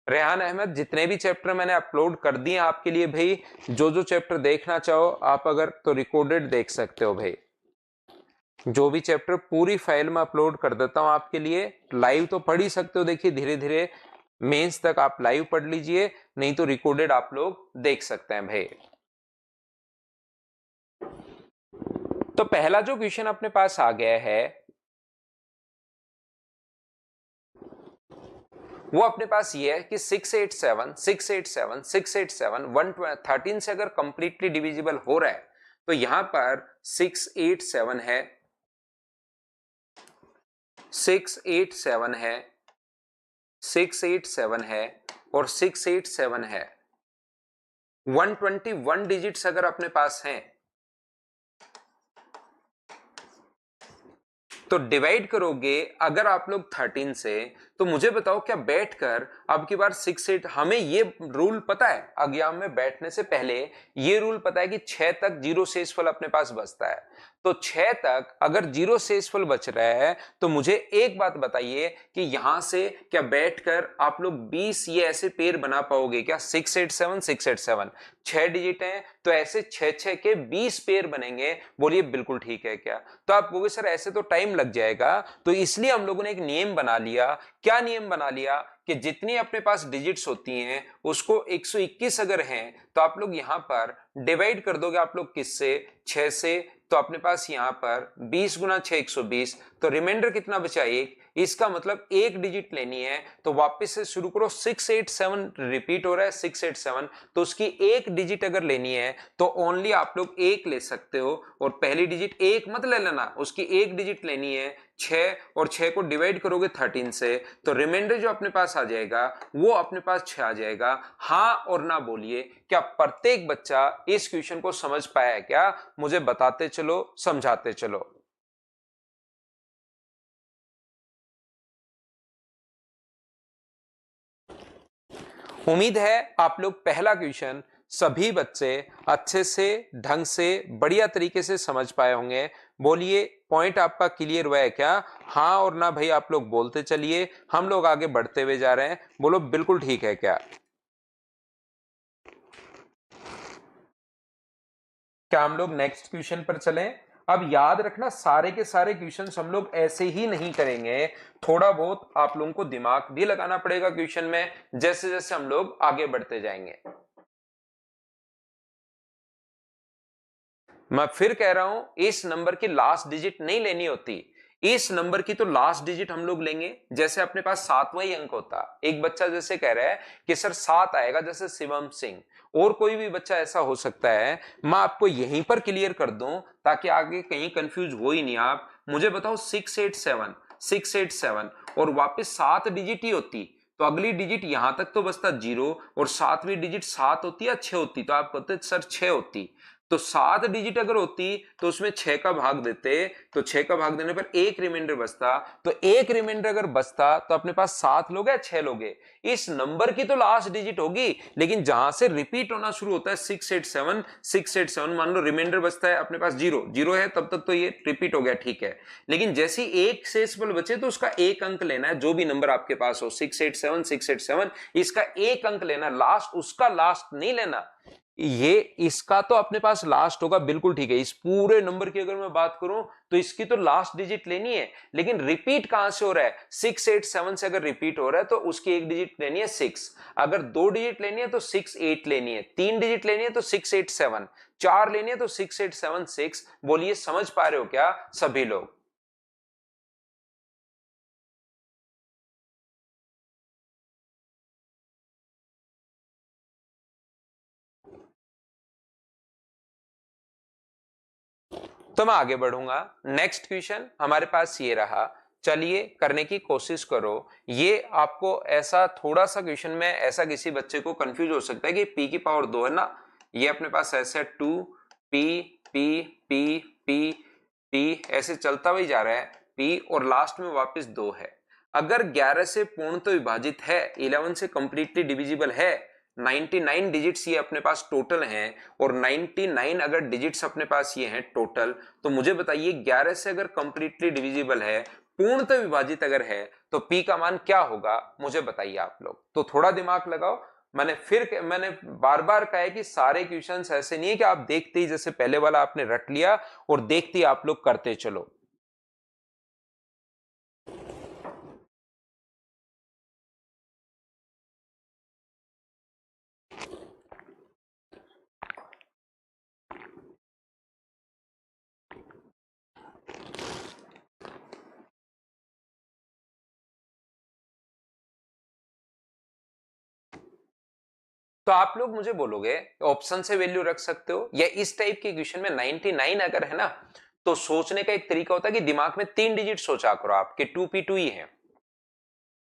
रेहान अहमद जितने भी चैप्टर मैंने अपलोड कर दिए आपके लिए भाई, जो जो चैप्टर देखना चाहो आप अगर तो रिकॉर्डेड देख सकते हो भाई। जो भी चैप्टर पूरी फाइल में अपलोड कर देता हूं आपके लिए। लाइव तो पढ़ ही सकते हो, देखिए धीरे धीरे मेंस तक आप लाइव पढ़ लीजिए, नहीं तो रिकॉर्डेड आप लोग देख सकते हैं भाई। तो पहला जो क्वेश्चन अपने पास आ गया है वो अपने पास ये है कि 687 687 687 113 से अगर कंप्लीटली डिविजिबल हो रहा है तो यहां पर 687 है, 687 है, 687 है और 687 है। 121 डिजिट्स अगर अपने पास हैं तो डिवाइड करोगे अगर आप लोग 13 से, तो मुझे बताओ क्या बैठकर अब की बार 6 8, हमें ये रूल पता है एग्जाम में बैठने से पहले, ये रूल पता है कि 6 तक जीरो शेषफल अपने पास बचता है। तो 6 तक अगर जीरो शेषफल बच रहा है तो मुझे एक बात बताइए कि यहां से क्या बैठकर आप लोग 20 ये ऐसे पेयर बना पाओगे क्या? 6 8 7 6 8 7 6 डिजिट हैं तो ऐसे 6 के 20 पेयर बनेंगे। बोलिए बिल्कुल ठीक है क्या? तो आप कहोगे सर ऐसे तो टाइम लग जाएगा, तो इसलिए हम लोगों ने एक नियम बना लिया। क्या नियम बना लिया कि जितनी अपने पास डिजिट्स होती हैं उसको 121 अगर हैं तो आप लोग यहां पर डिवाइड कर दोगे आप लोग किससे? 6 से। तो अपने पास यहां पर 20 गुना 6 120, तो रिमाइंडर कितना बचा? 1। इसका मतलब एक डिजिट लेनी है तो वापस से शुरू करो। 687 रिपीट हो रहा है, 687, तो उसकी एक डिजिट अगर लेनी है तो ओनली आप लोग एक ले सकते हो, और पहली डिजिट एक मत ले लेना, उसकी एक डिजिट लेनी है 6, और 6 को डिवाइड करोगे 13 से तो रिमाइंडर जो अपने पास आ जाएगा वो अपने पास 6 आ जाएगा। हाँ और ना बोलिए, क्या प्रत्येक बच्चा इस क्वेश्चन को समझ पाया है क्या? मुझे बताते चलो, समझाते चलो। उम्मीद है आप लोग पहला क्वेश्चन सभी बच्चे अच्छे से, ढंग से, बढ़िया तरीके से समझ पाए होंगे। बोलिए पॉइंट आपका क्लियर हुआ है क्या? हाँ और ना भाई आप लोग बोलते चलिए, हम लोग आगे बढ़ते हुए जा रहे हैं। बोलो बिल्कुल ठीक है क्या? क्या हम लोग नेक्स्ट क्वेश्चन पर चलें? अब याद रखना सारे के सारे क्वेश्चंस हम लोग ऐसे ही नहीं करेंगे, थोड़ा बहुत आप लोगों को दिमाग भी लगाना पड़ेगा क्वेश्चन में, जैसे जैसे हम लोग आगे बढ़ते जाएंगे। मैं फिर कह रहा हूं, इस नंबर की लास्ट डिजिट नहीं लेनी होती, इस नंबर की तो लास्ट डिजिट हम लोग लेंगे। जैसे अपने पास 7वां ही अंक होता, एक बच्चा जैसे कह रहा है कि सर 7 आएगा, जैसे शिवम सिंह, और कोई भी बच्चा ऐसा हो सकता है। मैं आपको यहीं पर क्लियर कर दूं ताकि आगे कहीं कंफ्यूज हो ही नहीं आप। मुझे बताओ 687, 687 और वापस 7 डिजिट ही होती तो अगली डिजिट यहां तक तो बचता 0, और 7वीं डिजिट 7 होती या 6 होती? तो आप कहते सर 6 होती। तो 7 डिजिट अगर होती तो उसमें 6 का भाग देते, तो 6 का भाग देने पर एक रिमाइंडर बचता, तो एक रिमाइंडर अगर बचता तो अपने पास 7 लोग या 6 लोग? इस नंबर की तो लास्ट डिजिट होगी, लेकिन जहां से रिपीट होना शुरू होता है 687, 687, मान लो रिमाइंडर बचता है अपने पास 0 0 है, तब तक तो ये रिपीट हो गया, ठीक है। लेकिन जैसे एक शेषफल बचे तो उसका एक अंक लेना है, जो भी नंबर आपके पास हो, 687 687, इसका एक अंक लेना, लास्ट उसका लास्ट नहीं लेना। ये इसका तो अपने पास लास्ट होगा, बिल्कुल ठीक है। इस पूरे नंबर की अगर मैं बात करूं तो इसकी तो लास्ट डिजिट लेनी है, लेकिन रिपीट कहां से हो रहा है? 687 से अगर रिपीट हो रहा है तो उसकी एक डिजिट लेनी है 6, अगर 2 डिजिट लेनी है तो 68 लेनी है, 3 डिजिट लेनी है तो 687, 4 लेनी है तो 6876। बोलिए समझ पा रहे हो क्या सभी लोग? तो मैं आगे बढ़ूंगा। नेक्स्ट क्वेश्चन हमारे पास ये रहा, चलिए करने की कोशिश करो। ये आपको ऐसा थोड़ा सा क्वेश्चन में ऐसा किसी बच्चे को कंफ्यूज हो सकता है कि p की पावर 2 है ना, ये अपने पास ऐसे 2 p p p p p ऐसे चलता हुआ जा रहा है p, और लास्ट में वापस 2 है। अगर 11 से पूर्ण तो विभाजित है, 11 से कंप्लीटली डिविजिबल है, 99 डिजिट्स ये अपने पास टोटल हैं, और 99 अगर डिजिट्स अपने पास ये हैं टोटल, तो मुझे बताइए 11 से अगर कंप्लीटली डिविजिबल है, पूर्णतः विभाजित अगर है, तो p का मान क्या होगा? मुझे बताइए आप लोग, तो थोड़ा दिमाग लगाओ। मैंने बार बार कहा है कि सारे क्वेश्चंस ऐसे नहीं है कि आप देखते ही जैसे पहले वाला आपने रट लिया और देखते ही आप लोग करते चलो। तो आप लोग मुझे बोलोगे ऑप्शन से वैल्यू रख सकते हो, या इस टाइप के क्वेश्चन में 99 अगर है ना, तो सोचने का एक तरीका होता है कि दिमाग में 3 डिजिट सोचा करो आपके, 2p2 ही है।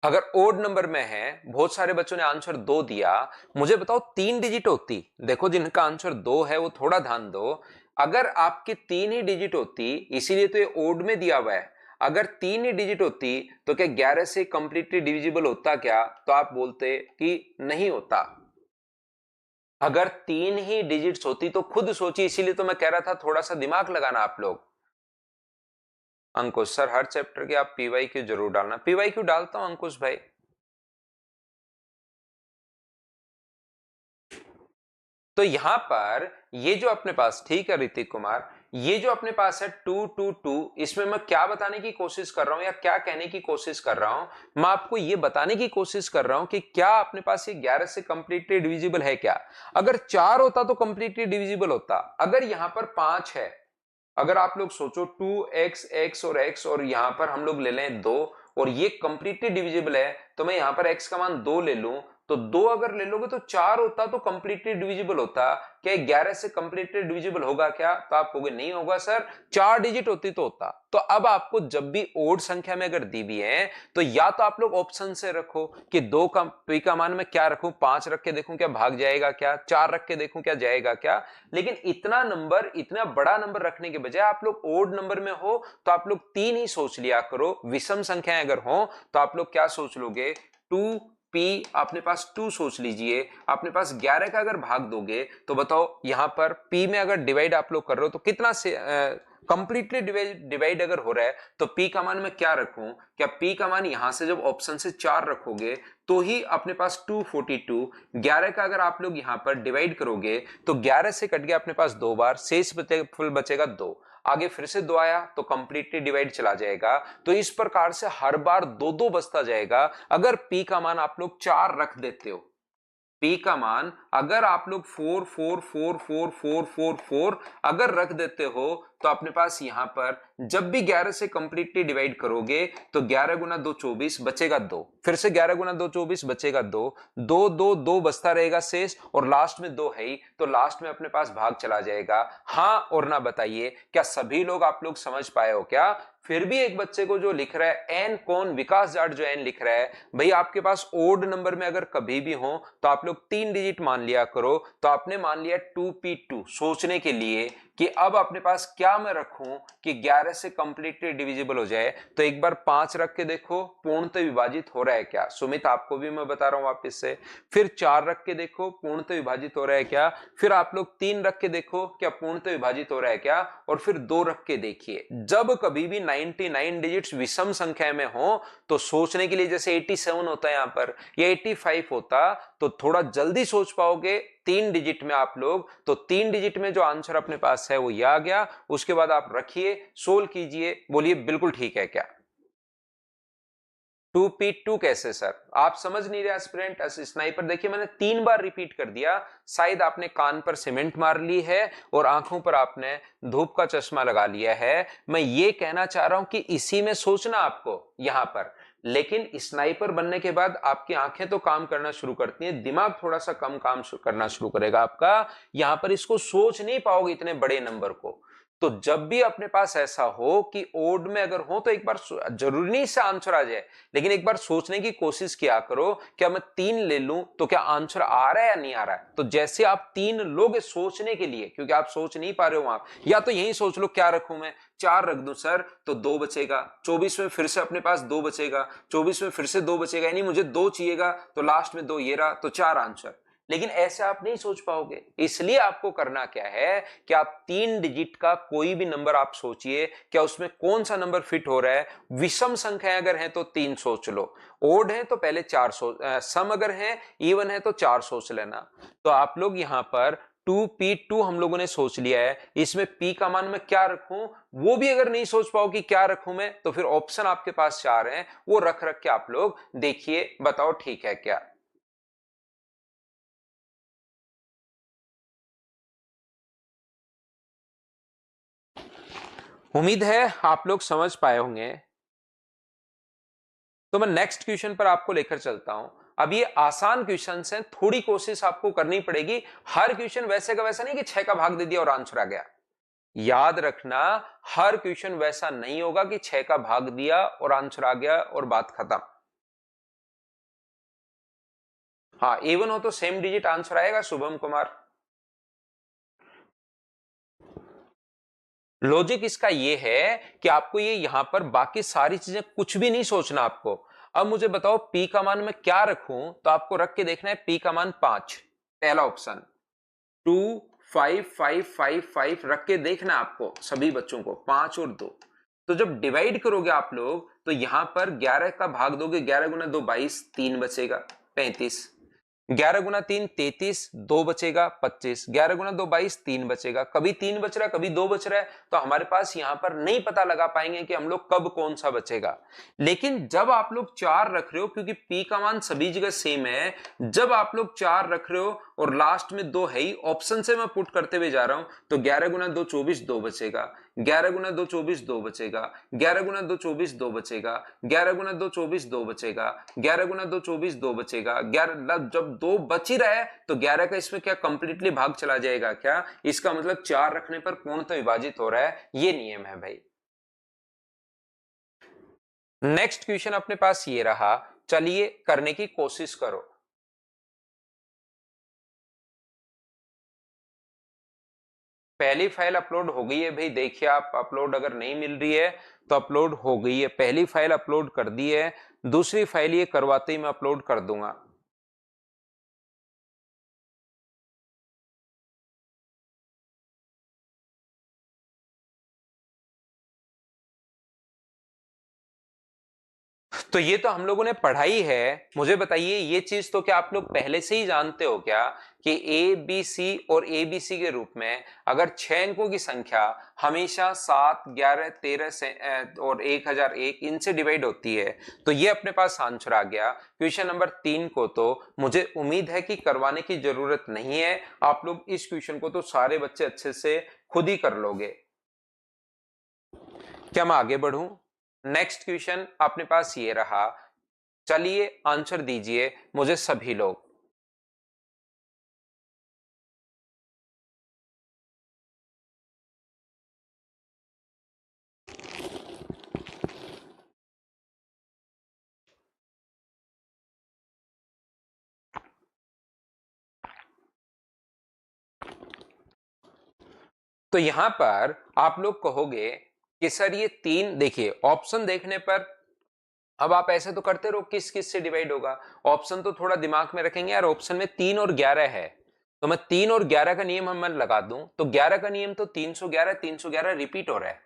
अगर ओड नंबर में है, बहुत सारे बच्चों ने आंसर 2 दिया, मुझे बताओ 3 डिजिट होती, देखो जिनका आंसर 2 है वो थोड़ा ध्यान दो, अगर आपकी 3 ही डिजिट होती, इसीलिए तो ये ओड में दिया हुआ है, अगर 3 ही डिजिट होती तो क्या 11 से कंप्लीटली डिविजिबल होता क्या? तो आप बोलते कि नहीं होता। अगर 3 ही डिजिट्स होती तो खुद सोचिए, इसीलिए तो मैं कह रहा था थोड़ा सा दिमाग लगाना आप लोग। अंकुश सर, हर चैप्टर के आप पीवाई क्यू जरूर डालना। पीवाई क्यू डालता हूं अंकुश भाई। तो यहां पर ये जो अपने पास, ठीक है ऋतिक कुमार, ये जो अपने पास है 222, इसमें मैं क्या बताने की कोशिश कर रहा हूं या क्या कहने की कोशिश कर रहा हूं? मैं आपको ये बताने की कोशिश कर रहा हूं कि क्या अपने पास ये 11 से कंप्लीटली डिविजिबल है क्या? अगर 4 होता तो कंप्लीटली डिविजिबल होता। अगर यहां पर 5 है, अगर आप लोग सोचो 2x x और x और यहां पर हम लोग ले लें 2 और ये कंप्लीटली डिविजिबल है, तो मैं यहां पर x का मान 2 ले लूं, तो 2 अगर ले लोगे तो 4 होता तो कंप्लीटली डिविजिबल होता। क्या 11 से कंप्लीटली डिविजिबल होगा क्या? तो आप कहोगे नहीं होगा सर, 4 डिजिट होती तो होता। तो अब आपको जब भी ओड संख्या में अगर दी भी है तो या तो आप लोग ऑप्शन से रखो कि 2 का पी का मान मैं क्या रखूं, 5 रख के देखूं क्या भाग जाएगा क्या, 4 रख के देखूं क्या जाएगा क्या। लेकिन इतना नंबर, इतना बड़ा नंबर रखने के बजाय आप लोग ओड नंबर में हो तो आप लोग 3 ही सोच लिया करो। विषम संख्याएं अगर हो तो आप लोग क्या सोच लोगे, 2 पी अपने पास 2 सोच लीजिए। अपने पास 11 का अगर भाग दोगे तो बताओ यहां पर पी में अगर डिवाइड आप लोग कर रहे हो तो कितना से कंप्लीटली डिवाइड अगर हो रहा है तो पी का मान मैं क्या रखूं? क्या पी का मान यहां से जब ऑप्शन से 4 रखोगे तो ही अपने पास 242, 11 का अगर आप लोग यहां पर डिवाइड करोगे तो 11 से कट गया अपने पास 2 बार, शेष फुल बचेगा 2। आगे फिर से 2 आया तो कंप्लीटली डिवाइड चला जाएगा। तो इस प्रकार से हर बार 2 बचता जाएगा। अगर पी का मान आप लोग 4 रख देते हो, पी का मान अगर आप लोग 4 4 4 4 4 4 4 अगर रख देते हो तो अपने पास यहां पर जब भी 11 से कंप्लीटली डिवाइड करोगे तो 11 गुना 2 24 बचेगा 2, फिर से 11 गुना 2 24 बचेगा 2, 2 2 2 बचता रहेगा शेष, और लास्ट में 2 है ही तो लास्ट में अपने पास भाग चला जाएगा। हाँ और ना बताइए, क्या सभी लोग आप लोग समझ पाए हो क्या? फिर भी एक बच्चे को जो लिख रहा है एन कौन विकास जाट जो एन लिख रहा है, भाई आपके पास ओड नंबर में अगर कभी भी हो तो आप लोग 3 डिजिट मान लिया करो। तो आपने मान लिया 2p2 सोचने के लिए कि अब अपने पास क्या मैं रखूं कि 11 से कंप्लीटली डिविजिबल हो जाए। तो एक बार 5 रख के देखो पूर्णतः विभाजित हो रहा है क्या? सुमित आपको भी मैं बता रहा हूं वापस से। फिर 4 रख के देखो पूर्णतः विभाजित हो रहा है क्या? फिर आप लोग 3 रख के देखो क्या पूर्णतः विभाजित हो रहा है क्या? और फिर 2 रख के देखिए। जब कभी भी 99 डिजिट्स विषम संख्या में हो तो सोचने के लिए, जैसे 87 होता है यहां पर या 85 होता, तो थोड़ा जल्दी सोच पाओगे 3 डिजिट में आप लोग। तो 3 डिजिट में जो आंसर अपने पास है वो ये आ गया। उसके बाद आप रखिए, सोल्व कीजिए, बोलिए बिल्कुल ठीक है क्या? 2p2 कैसे सर? आप समझ नहीं रहे एस्पिरेंट स्नाइपर। देखिए मैंने 3 बार रिपीट कर दिया, शायद आपने कान पर सीमेंट मार ली है और आंखों पर आपने धूप का चश्मा लगा लिया है। मैं ये कहना चाह रहा हूं कि इसी में सोचना आपको यहां पर, लेकिन स्नाइपर बनने के बाद आपकी आंखें तो काम करना शुरू करती हैं, दिमाग थोड़ा सा कम काम करना शुरू करेगा आपका। यहां पर इसको सोच नहीं पाओगे इतने बड़े नंबर को। तो जब भी अपने पास ऐसा हो कि ओड में अगर हो तो एक बार, जरूरी नहीं से आंसर आ जाए, लेकिन एक बार सोचने की कोशिश किया करो क्या मैं 3 ले लूं तो क्या आंसर आ रहा है या नहीं आ रहा है। तो जैसे आप 3 लोग सोचने के लिए, क्योंकि आप सोच नहीं पा रहे हो वहां, या तो यही सोच लो क्या रखूं मैं, 4 रख दूं सर तो 2 बचेगा, 24 में फिर से अपने पास 2 बचेगा, 24 में फिर से 2 बचेगा, यानी मुझे 2 चाहिएगा तो लास्ट में 2 ये रहा तो 4 आंसर। लेकिन ऐसे आप नहीं सोच पाओगे, इसलिए आपको करना क्या है कि आप 3 डिजिट का कोई भी नंबर आप सोचिए, क्या उसमें कौन सा नंबर फिट हो रहा है। विषम संख्या अगर है तो 3 सोच लो, ओड है तो पहले 4 सोच, सम अगर है, इवन है तो 4 सोच लेना। तो आप लोग यहां पर 2p2 हम लोगों ने सोच लिया है, इसमें p का मान मैं क्या रखूं वो भी अगर नहीं सोच पाओ कि क्या रखूं मैं, तो फिर ऑप्शन आपके पास 4 हैं, वो रख रख के आप लोग देखिए, बताओ ठीक है क्या? उम्मीद है आप लोग समझ पाए होंगे। तो मैं नेक्स्ट क्वेश्चन पर आपको लेकर चलता हूं। अब ये आसान क्वेश्चन हैं, थोड़ी कोशिश आपको करनी पड़ेगी। हर क्वेश्चन वैसे का वैसा नहीं कि 6 का भाग दे दिया और आंसर आ गया। याद रखना, हर क्वेश्चन वैसा नहीं होगा कि 6 का भाग दिया और आंसर आ गया और बात खत्म। हाँ, इवन हो तो सेम डिजिट आंसर आएगा शुभम कुमार। लॉजिक इसका ये है कि आपको ये यहां पर बाकी सारी चीजें कुछ भी नहीं सोचना आपको। अब मुझे बताओ p का मान मैं क्या रखूं, तो आपको रख के देखना है p का मान 5, पहला ऑप्शन। 2 5 5 5 5 रख के देखना आपको सभी बच्चों को, 5 और 2। तो जब डिवाइड करोगे आप लोग तो यहां पर 11 का भाग दोगे, 11 गुना 2 22, 3 बचेगा 35, 11 गुना 3 33, 2 बचेगा 25, 11 गुना 2 22, 3 बचेगा। कभी 3 बच रहा है कभी 2 बच रहा है, तो हमारे पास यहां पर नहीं पता लगा पाएंगे कि हम लोग कब कौन सा बचेगा। लेकिन जब आप लोग 4 रख रहे हो, क्योंकि p का मान सभी जगह सेम है, जब आप लोग 4 रख रहे हो और लास्ट में 2 है ही, ऑप्शन से मैं पुट करते हुए जा रहा हूं, तो 11 गुना 2 24, 2 बचेगा, 11 गुना 2 24, 2 बचेगा, 11 गुना 2 24, 2 बचेगा, 11 गुना 2 24, 2 बचेगा, 11 गुना 2 24, 2 बचेगा। 11 जब 2 बच ही रहा है तो 11 का इसमें क्या कंप्लीटली भाग चला जाएगा क्या? इसका मतलब 4 रखने पर पूर्णतः विभाजित हो रहा है, ये नियम है भाई। नेक्स्ट क्वेश्चन अपने पास ये रहा, चलिए करने की कोशिश करो। पहली फाइल अपलोड हो गई है भाई, देखिए आप, अपलोड अगर नहीं मिल रही है तो अपलोड हो गई है, पहली फाइल अपलोड कर दी है, दूसरी फाइल ये करवाते ही मैं अपलोड कर दूंगा। तो ये तो हम लोगों ने पढ़ाई है, मुझे बताइए ये चीज तो क्या आप लोग पहले से ही जानते हो क्या कि ए बी सी और ए बी सी के रूप में अगर 6 अंकों की संख्या हमेशा 7 11 13 से और 1001 इनसे डिवाइड होती है, तो ये अपने पास आंसर आ गया। क्वेश्चन नंबर 3 को तो मुझे उम्मीद है कि करवाने की जरूरत नहीं है, आप लोग इस क्वेश्चन को तो सारे बच्चे अच्छे से खुद ही कर लोगे। क्या मैं आगे बढ़ूं? नेक्स्ट क्वेश्चन अपने पास ये रहा, चलिए आंसर दीजिए मुझे सभी लोग। तो यहां पर आप लोग कहोगे कि सर ये 3, देखिए ऑप्शन देखने पर अब आप ऐसे तो करते रहो किस किस से डिवाइड होगा, ऑप्शन तो थोड़ा दिमाग में रखेंगे यार। ऑप्शन में 3 और 11 है, तो मैं 3 और 11 का नियम हम मैं लगा दूं तो 11 का नियम तो 311 311 रिपीट हो रहा है,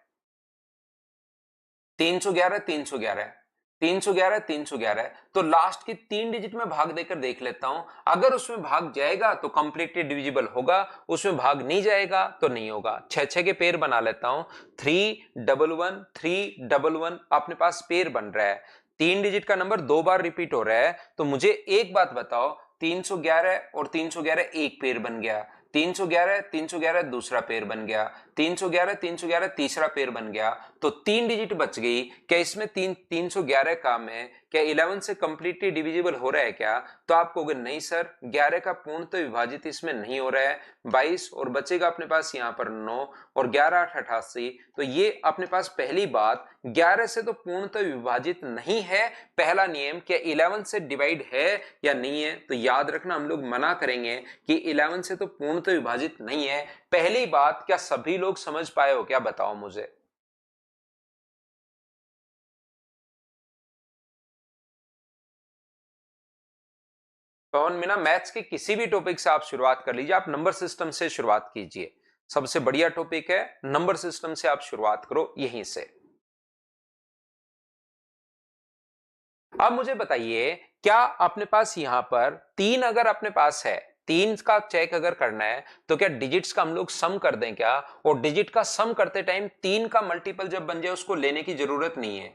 311 311 311 311, तो लास्ट की 3 डिजिट में भाग देकर देख लेता हूं, अगर उसमें भाग जाएगा तो कंप्लीटली डिविजिबल होगा, उसमें भाग नहीं जाएगा तो नहीं होगा। 6 के पेयर बना लेता हूं, 311 311 अपने पास पेयर बन रहा है, 3 डिजिट का नंबर 2 बार रिपीट हो रहा है, तो मुझे एक बात बताओ, 311 और 311 एक पेयर बन गया, 311 311 दूसरा पेयर बन गया, 311 311 तीसरा पेयर बन गया, तो 3 डिजिट बच गई। क्या इसमें 311 काम है? क्या 11 से कंप्लीटली डिविजिबल हो रहा है क्या? तो आप कहोगे नहीं सर, 11 का पूर्णतः विभाजित इसमें नहीं हो रहा है, 22 और बचेगा अपने पास यहाँ पर 9 और 11 8 88, तो ये अपने पास पहली बात 11 से तो पूर्णतः विभाजित नहीं है। पहला नियम, क्या 11 से डिवाइड है या नहीं है? तो याद रखना हम लोग मना करेंगे कि 11 से तो पूर्णतः विभाजित नहीं है। पहली बात, क्या सभी लोग समझ पाए हो क्या? बताओ मुझे। पवन मीना, मैथ्स के किसी भी टॉपिक से आप शुरुआत कर लीजिए, आप नंबर सिस्टम से शुरुआत कीजिए, सबसे बढ़िया टॉपिक है, नंबर सिस्टम से आप शुरुआत करो यहीं से। अब मुझे बताइए, क्या अपने पास यहां पर 3 अगर अपने पास है, 3 का चेक अगर करना है तो क्या डिजिट्स का हम लोग सम कर दें क्या? और डिजिट का सम करते टाइम 3 का मल्टीपल जब बन जाए उसको लेने की जरूरत नहीं है,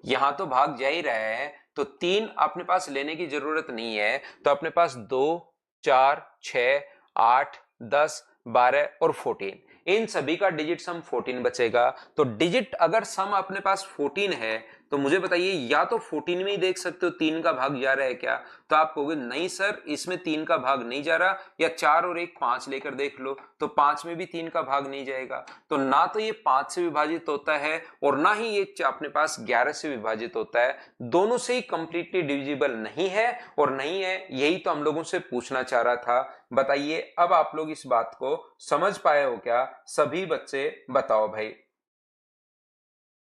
यहां तो भाग जा ही रहा है, तो 3 अपने पास लेने की जरूरत नहीं है। तो अपने पास 2 4 6 8 10 12 और 14, इन सभी का डिजिट सम 14 बचेगा। तो डिजिट अगर सम अपने पास 14 है तो मुझे बताइए, या तो 14 में ही देख सकते हो 3 का भाग जा रहा है क्या? तो आप कहोगे नहीं सर, इसमें 3 का भाग नहीं जा रहा, या 4 और 1 5 लेकर देख लो, तो 5 में भी 3 का भाग नहीं जाएगा। तो ना तो ये 5 से विभाजित होता है और ना ही ये अपने पास 11 से विभाजित होता है, दोनों से ही कंप्लीटली डिविजिबल नहीं है और नहीं है, यही तो हम लोगों से पूछना चाह रहा था। बताइए अब आप लोग इस बात को समझ पाए हो क्या सभी बच्चे बताओ भाई।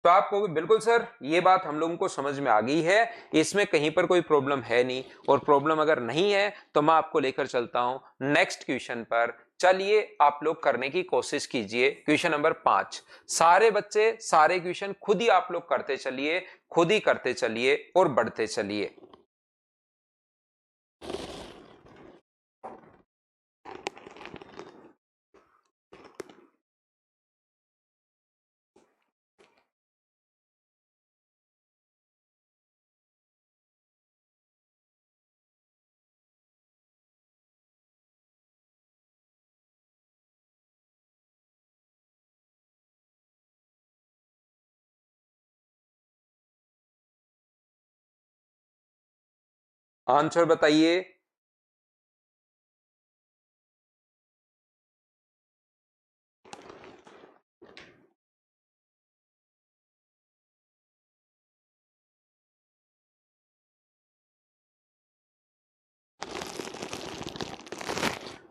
तो आपको बिल्कुल सर ये बात हम लोगों को समझ में आ गई है, इसमें कहीं पर कोई प्रॉब्लम है नहीं, और प्रॉब्लम अगर नहीं है तो मैं आपको लेकर चलता हूं नेक्स्ट क्वेश्चन पर। चलिए आप लोग करने की कोशिश कीजिए। क्वेश्चन नंबर 5, सारे बच्चे सारे क्वेश्चन खुद ही आप लोग करते चलिए, खुद ही करते चलिए और बढ़ते चलिए। आंसर बताइए।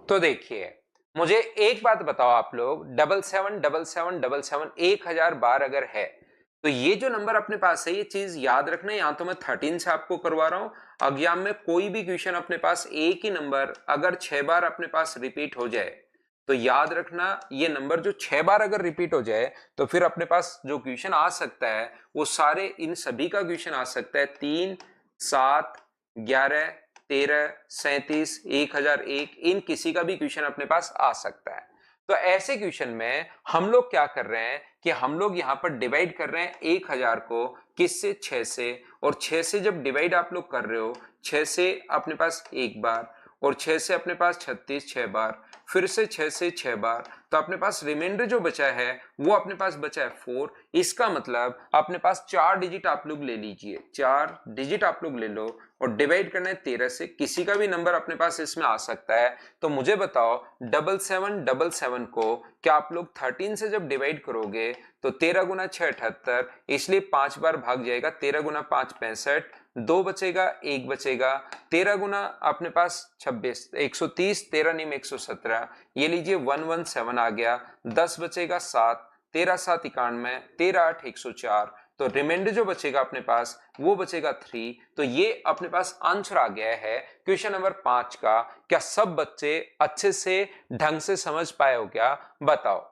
तो देखिए, मुझे एक बात बताओ आप लोग, 777777 1000 बार अगर है तो ये जो नंबर अपने पास है, ये चीज याद रखना। यहां तो मैं 13 से आपको करवा रहा हूं। एग्जाम में कोई भी क्वेश्चन अपने पास एक ही नंबर अगर 6 बार अपने पास रिपीट हो जाए तो याद रखना, ये नंबर जो 6 बार अगर रिपीट हो जाए तो फिर अपने पास जो क्वेश्चन आ सकता है वो सारे इन सभी का क्वेश्चन आ सकता है। 3, 7, 11, 13, 37, 1001, इन किसी का भी क्वेश्चन अपने पास आ सकता है। तो ऐसे क्वेश्चन में हम लोग क्या कर रहे हैं कि हम लोग यहाँ पर डिवाइड कर रहे हैं 1000 को किससे, 6 से। और 6 से जब डिवाइड आप लोग कर रहे हो, 6 से अपने पास एक बार, और 6 से अपने पास 36 6 बार, फिर से 6 से 6 बार, तो अपने पास रिमाइंडर जो बचा है वो अपने पास बचा है 4। इसका मतलब अपने पास 4 डिजिट आप लोग ले लीजिए, 4 डिजिट आप लोग ले लो और डिवाइड करना है 13 से। किसी का भी नंबर अपने पास इसमें आ सकता है। तो मुझे बताओ 7777 को क्या आप लोग 13 से जब डिवाइड करोगे तो 13 गुना 6 78, इसलिए 5 बार भाग जाएगा। 13 गुना 5 65, 2 बचेगा, 1 बचेगा। 13 गुना अपने पास 26 130, 13 नीम 117, ये लीजिए 117 आ गया। 10 बचेगा 7, 13 7 91, 13 8 104। तो रिमाइंडर जो बचेगा अपने पास वो बचेगा 3। तो ये अपने पास आंसर आ गया है क्वेश्चन नंबर 5 का। क्या सब बच्चे अच्छे से ढंग से समझ पाए हो क्या, बताओ।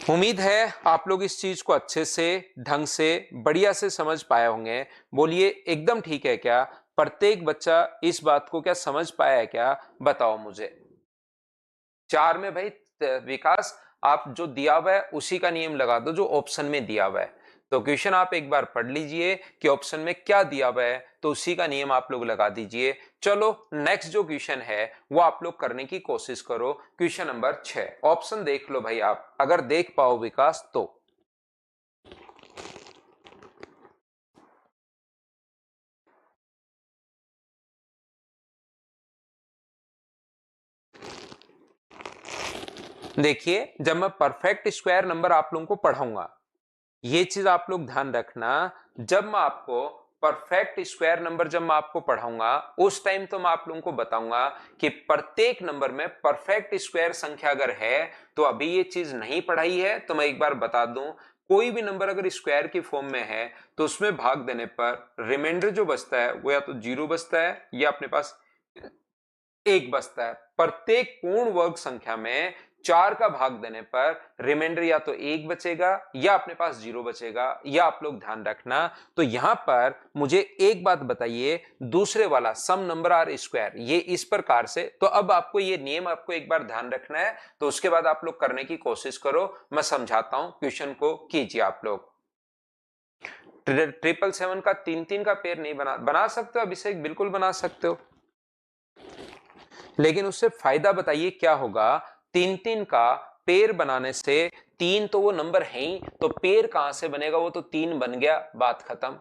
उम्मीद है आप लोग इस चीज को अच्छे से ढंग से बढ़िया से समझ पाए होंगे। बोलिए एकदम ठीक है क्या, प्रत्येक बच्चा इस बात को क्या समझ पाया है क्या, बताओ मुझे। 4 में भाई विकास, आप जो दिया हुआ है उसी का नियम लगा दो जो ऑप्शन में दिया हुआ है। तो क्वेश्चन आप एक बार पढ़ लीजिए कि ऑप्शन में क्या दिया हुआ है, तो उसी का नियम आप लोग लगा दीजिए। चलो नेक्स्ट जो क्वेश्चन है वो आप लोग करने की कोशिश करो। क्वेश्चन नंबर 6, ऑप्शन देख लो भाई, आप अगर देख पाओ विकास तो। देखिए, जब मैं परफेक्ट स्क्वायर नंबर आप लोगों को पढ़ाऊंगा, ये चीज आप लोग ध्यान रखना, जब मैं आपको परफेक्ट स्क्वायर नंबर जब मैं आपको पढ़ाऊंगा उस टाइम तो मैं आप लोगों को बताऊंगा कि प्रत्येक नंबर में परफेक्ट स्क्वायर संख्या अगर है, तो अभी ये चीज नहीं पढ़ाई है तो मैं एक बार बता दूं, कोई भी नंबर अगर स्क्वायर की फॉर्म में है तो उसमें भाग देने पर रिमाइंडर जो बचता है वो या तो 0 बचता है या अपने पास 1 बचता है। प्रत्येक पूर्ण वर्ग संख्या में 4 का भाग देने पर रिमाइंडर या तो 1 बचेगा या अपने पास 0 बचेगा, या आप लोग ध्यान रखना। तो यहां पर मुझे एक बात बताइए, दूसरे वाला सम नंबर आर स्क्वायर, ये इस प्रकार से, तो अब आपको ये नियम आपको एक बार ध्यान रखना है, तो उसके बाद आप लोग करने की कोशिश करो। मैं समझाता हूं, क्वेश्चन को कीजिए आप लोग। 777 का 3 3 का पेयर नहीं बना सकते हो अभिषेक, बिल्कुल बना सकते हो, लेकिन उससे फायदा बताइए क्या होगा। 3 3 का पेयर बनाने से, 3 तो वो नंबर है ही, तो पेयर कहां से बनेगा, वो तो 3 बन गया, बात खत्म।